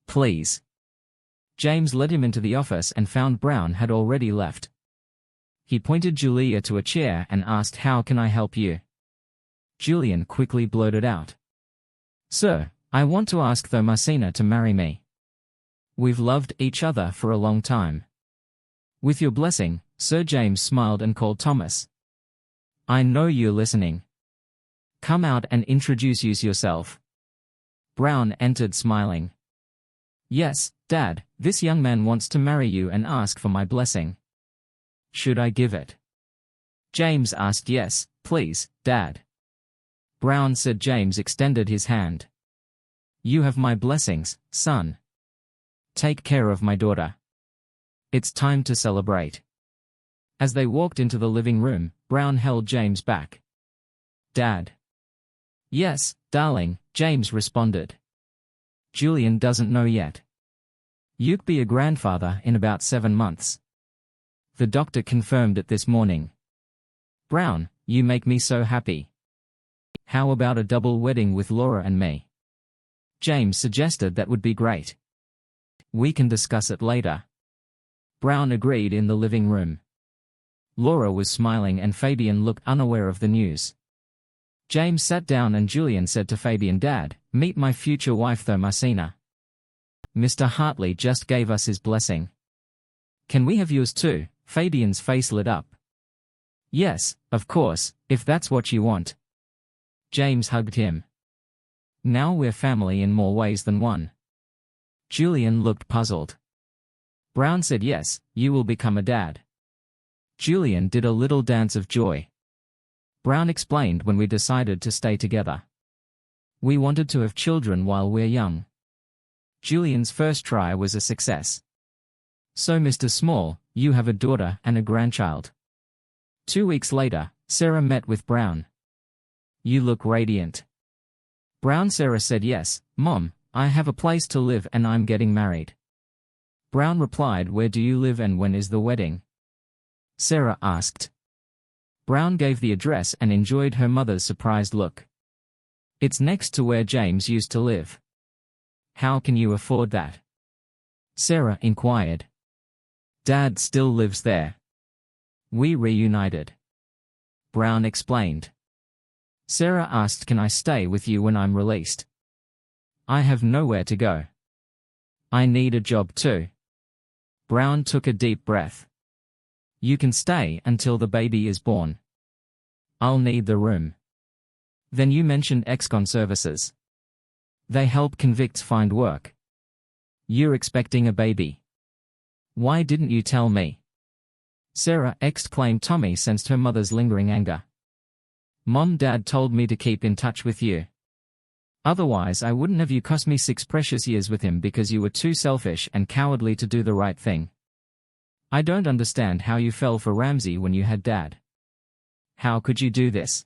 Please. James led him into the office and found Brown had already left. He pointed Julia to a chair and asked, "How can I help you?" Julian quickly blurted out, "Sir, I want to ask Thomasina to marry me. We've loved each other for a long time. With your blessing." Sir James smiled and called Thomas. "I know you're listening. Come out and introduce yourself." Brown entered smiling. "Yes, Dad, this young man wants to marry you and ask for my blessing. Should I give it?" James asked. "Yes, please, Dad." Brown said. James extended his hand. "You have my blessings, son. Take care of my daughter. It's time to celebrate." As they walked into the living room, Brown held James back. "Dad." "Yes, darling," James responded. "Julian doesn't know yet. You'll be a grandfather in about 7 months. The doctor confirmed it this morning." "Brown, you make me so happy. How about a double wedding with Laura and me?" James suggested. "That would be great. We can discuss it later." Brown agreed. In the living room, Laura was smiling and Fabian looked unaware of the news. James sat down and Julian said to Fabian, "Dad, meet my future wife Thomasina. Mr. Hartley just gave us his blessing. Can we have yours too?" Fabian's face lit up. "Yes, of course, if that's what you want." James hugged him. "Now we're family in more ways than one." Julian looked puzzled. Brown said, "Yes, you will become a dad." Julian did a little dance of joy. Brown explained, "When we decided to stay together, we wanted to have children while we're young. Julian's first try was a success. So Mr. Small, you have a daughter and a grandchild." 2 weeks later, Sarah met with Brown. "You look radiant." Brown. Sarah said, "Yes, Mom, I have a place to live and I'm getting married." Brown replied, "Where do you live and when is the wedding?" Sarah asked. Brown gave the address and enjoyed her mother's surprised look. "It's next to where James used to live." "How can you afford that?" Sarah inquired. "Dad still lives there. We reunited." Brown explained. Sarah asked, "Can I stay with you when I'm released? I have nowhere to go. I need a job too." Brown took a deep breath. "You can stay until the baby is born. I'll need the room." "Then you mentioned ex-con services. They help convicts find work. You're expecting a baby. Why didn't you tell me?" Sarah exclaimed. Tommy sensed her mother's lingering anger. "Mom, Dad told me to keep in touch with you. Otherwise I wouldn't have. You cost me 6 precious years with him because you were too selfish and cowardly to do the right thing. I don't understand how you fell for Ramsey when you had Dad. How could you do this?"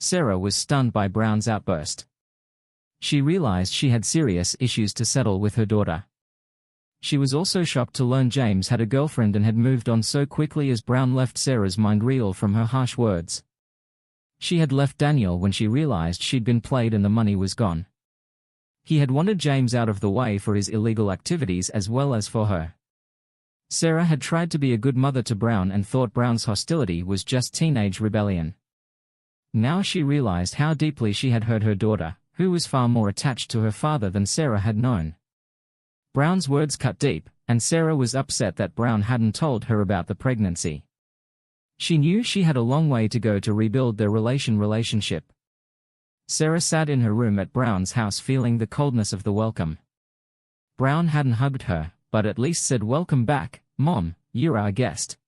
Sarah was stunned by Brown's outburst. She realized she had serious issues to settle with her daughter. She was also shocked to learn James had a girlfriend and had moved on so quickly as Brown left Sarah's mind reel from her harsh words. She had left Daniel when she realized she'd been played and the money was gone. He had wanted James out of the way for his illegal activities as well as for her. Sarah had tried to be a good mother to Brown and thought Brown's hostility was just teenage rebellion. Now she realized how deeply she had hurt her daughter, who was far more attached to her father than Sarah had known. Brown's words cut deep, and Sarah was upset that Brown hadn't told her about the pregnancy. She knew she had a long way to go to rebuild their relationship. Sarah sat in her room at Brown's house feeling the coldness of the welcome. Brown hadn't hugged her, but at least said, "Welcome back, Mom, you're our guest.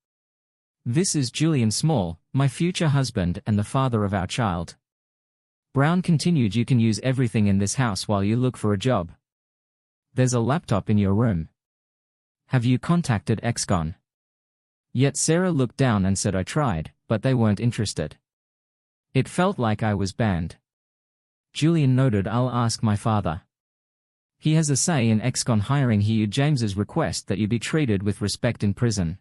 This is Julian Small, my future husband and the father of our child." Brown continued, "You can use everything in this house while you look for a job. There's a laptop in your room. Have you contacted ex-con?" Yet Sarah looked down and said, "I tried, but they weren't interested. It felt like I was banned." Julian noted, "I'll ask my father. He has a say in ex-con hiring. He used James's request that you be treated with respect in prison."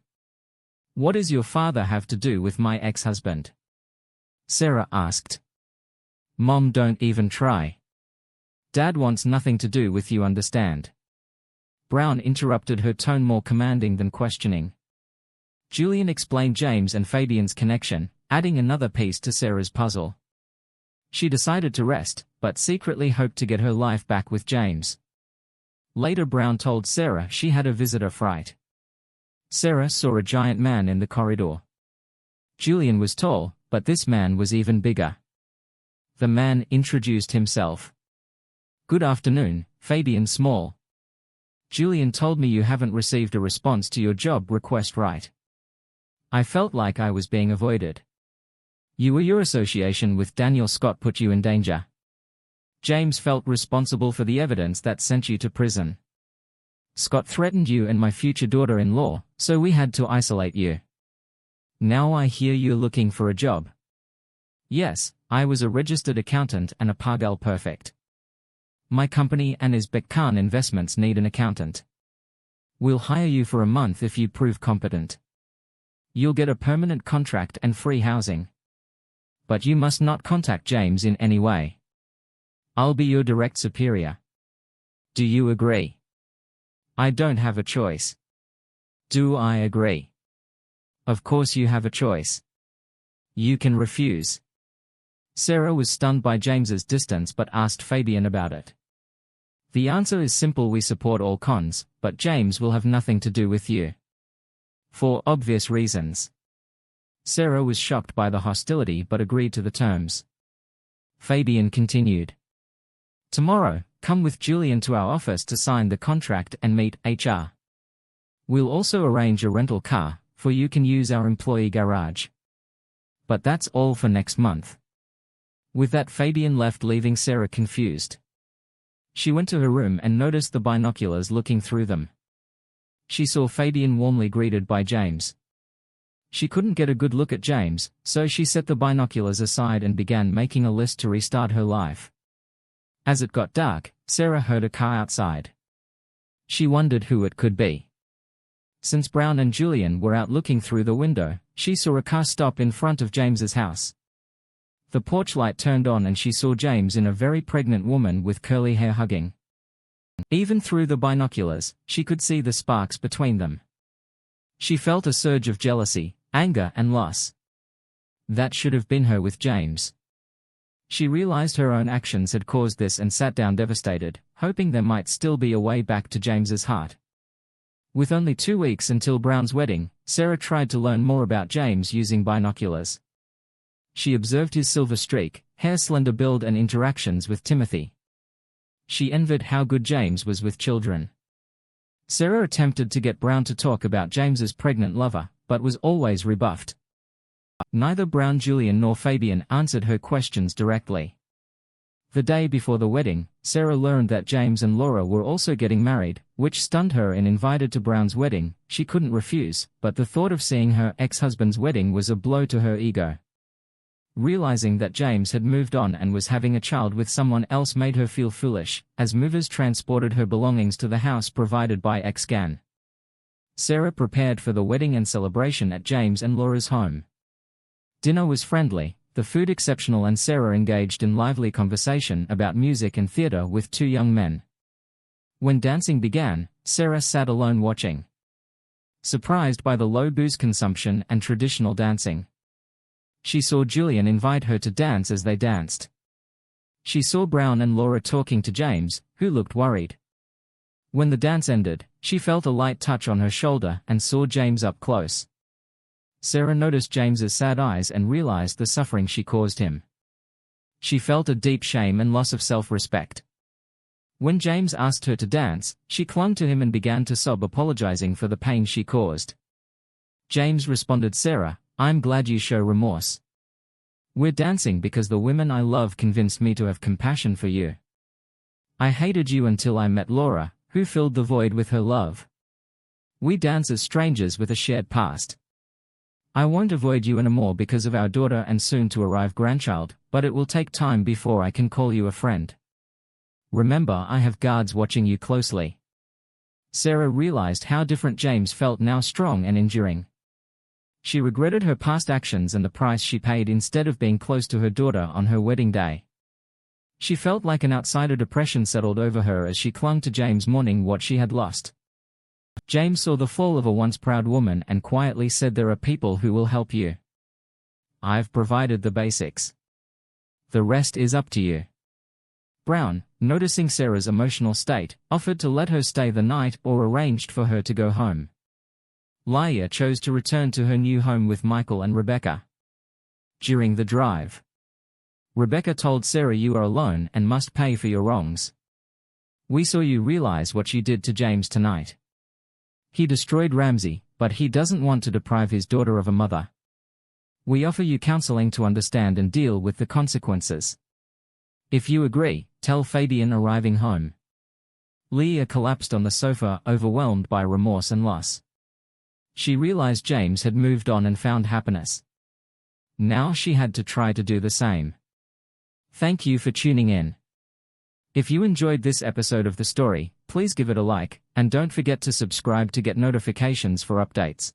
"What does your father have to do with my ex-husband?" Sarah asked. "Mom, don't even try. Dad wants nothing to do with you, understand? Brown interrupted, her tone more commanding than questioning. Julian explained James and Fabian's connection, adding another piece to Sarah's puzzle. She decided to rest, but secretly hoped to get her life back with James. Later Brown told Sarah she had a visitor fright. Sarah saw a giant man in the corridor. Julian was tall, but this man was even bigger. The man introduced himself. "Good afternoon, Fabian Small. Julian told me you haven't received a response to your job request, right? I felt like I was being avoided. Your association with Daniel Scott put you in danger. James felt responsible for the evidence that sent you to prison. Scott threatened you and my future daughter-in-law, so we had to isolate you. Now I hear you're looking for a job." "Yes, I was a registered accountant and a Pargal perfect. My company and Isbek Khan Investments need an accountant. We'll hire you for a month if you prove competent. You'll get a permanent contract and free housing. But you must not contact James in any way. I'll be your direct superior. Do you agree?" "I don't have a choice." "Do I agree?" "Of course you have a choice. You can refuse." Sarah was stunned by James's distance but asked Fabian about it. "The answer is simple: we support all cons, but James will have nothing to do with you. For obvious reasons." Sarah was shocked by the hostility but agreed to the terms. Fabian continued. "Tomorrow, come with Julian to our office to sign the contract and meet HR. We'll also arrange a rental car, for you can use our employee garage. But that's all for next month." With that, Fabian left, leaving Sarah confused. She went to her room and noticed the binoculars looking through them. She saw Fabian warmly greeted by James. She couldn't get a good look at James, so she set the binoculars aside and began making a list to restart her life. As it got dark, Sarah heard a car outside. She wondered who it could be. Since Brown and Julian were out looking through the window, she saw a car stop in front of James's house. The porch light turned on and she saw James and a very pregnant woman with curly hair hugging. Even through the binoculars, she could see the sparks between them. She felt a surge of jealousy, anger and loss. That should have been her with James. She realized her own actions had caused this and sat down devastated, hoping there might still be a way back to James's heart. With only 2 weeks until Brown's wedding, Sarah tried to learn more about James using binoculars. She observed his silver streak, hair, slender build and interactions with Timothy. She envied how good James was with children. Sarah attempted to get Brown to talk about James's pregnant lover, but was always rebuffed. Neither Brown, Julian nor Fabian answered her questions directly. The day before the wedding, Sarah learned that James and Laura were also getting married, which stunned her and invited to Brown's wedding. She couldn't refuse, but the thought of seeing her ex-husband's wedding was a blow to her ego. Realizing that James had moved on and was having a child with someone else made her feel foolish, as movers transported her belongings to the house provided by ex-Gan. Sarah prepared for the wedding and celebration at James and Laura's home. Dinner was friendly, the food exceptional, and Sarah engaged in lively conversation about music and theater with 2 young men. When dancing began, Sarah sat alone watching. Surprised by the low booze consumption and traditional dancing. She saw Julian invite her to dance as they danced. She saw Brown and Laura talking to James, who looked worried. When the dance ended, she felt a light touch on her shoulder and saw James up close. Sarah noticed James's sad eyes and realized the suffering she caused him. She felt a deep shame and loss of self-respect. When James asked her to dance, she clung to him and began to sob, apologizing for the pain she caused. James responded, "Sarah, I'm glad you show remorse. We're dancing because the women I love convinced me to have compassion for you. I hated you until I met Laura, who filled the void with her love. We dance as strangers with a shared past. I won't avoid you anymore because of our daughter and soon-to-arrive grandchild, but it will take time before I can call you a friend. Remember, I have guards watching you closely." Sarah realized how different James felt now, strong and enduring. She regretted her past actions and the price she paid instead of being close to her daughter on her wedding day. She felt like an outsider. Depression settled over her as she clung to James, mourning what she had lost. James saw the fall of a once proud woman and quietly said, there are people who will help you. I've provided the basics. The rest is up to you. Brown, noticing Sarah's emotional state, offered to let her stay the night or arranged for her to go home. Leah chose to return to her new home with Michael and Rebecca. During the drive, Rebecca told Sarah, you are alone and must pay for your wrongs. We saw you realize what you did to James tonight. He destroyed Ramsey, but he doesn't want to deprive his daughter of a mother. We offer you counseling to understand and deal with the consequences. If you agree, tell Fabian arriving home. Leah collapsed on the sofa, overwhelmed by remorse and loss. She realized James had moved on and found happiness. Now she had to try to do the same. Thank you for tuning in. If you enjoyed this episode of the story, please give it a like, and don't forget to subscribe to get notifications for updates.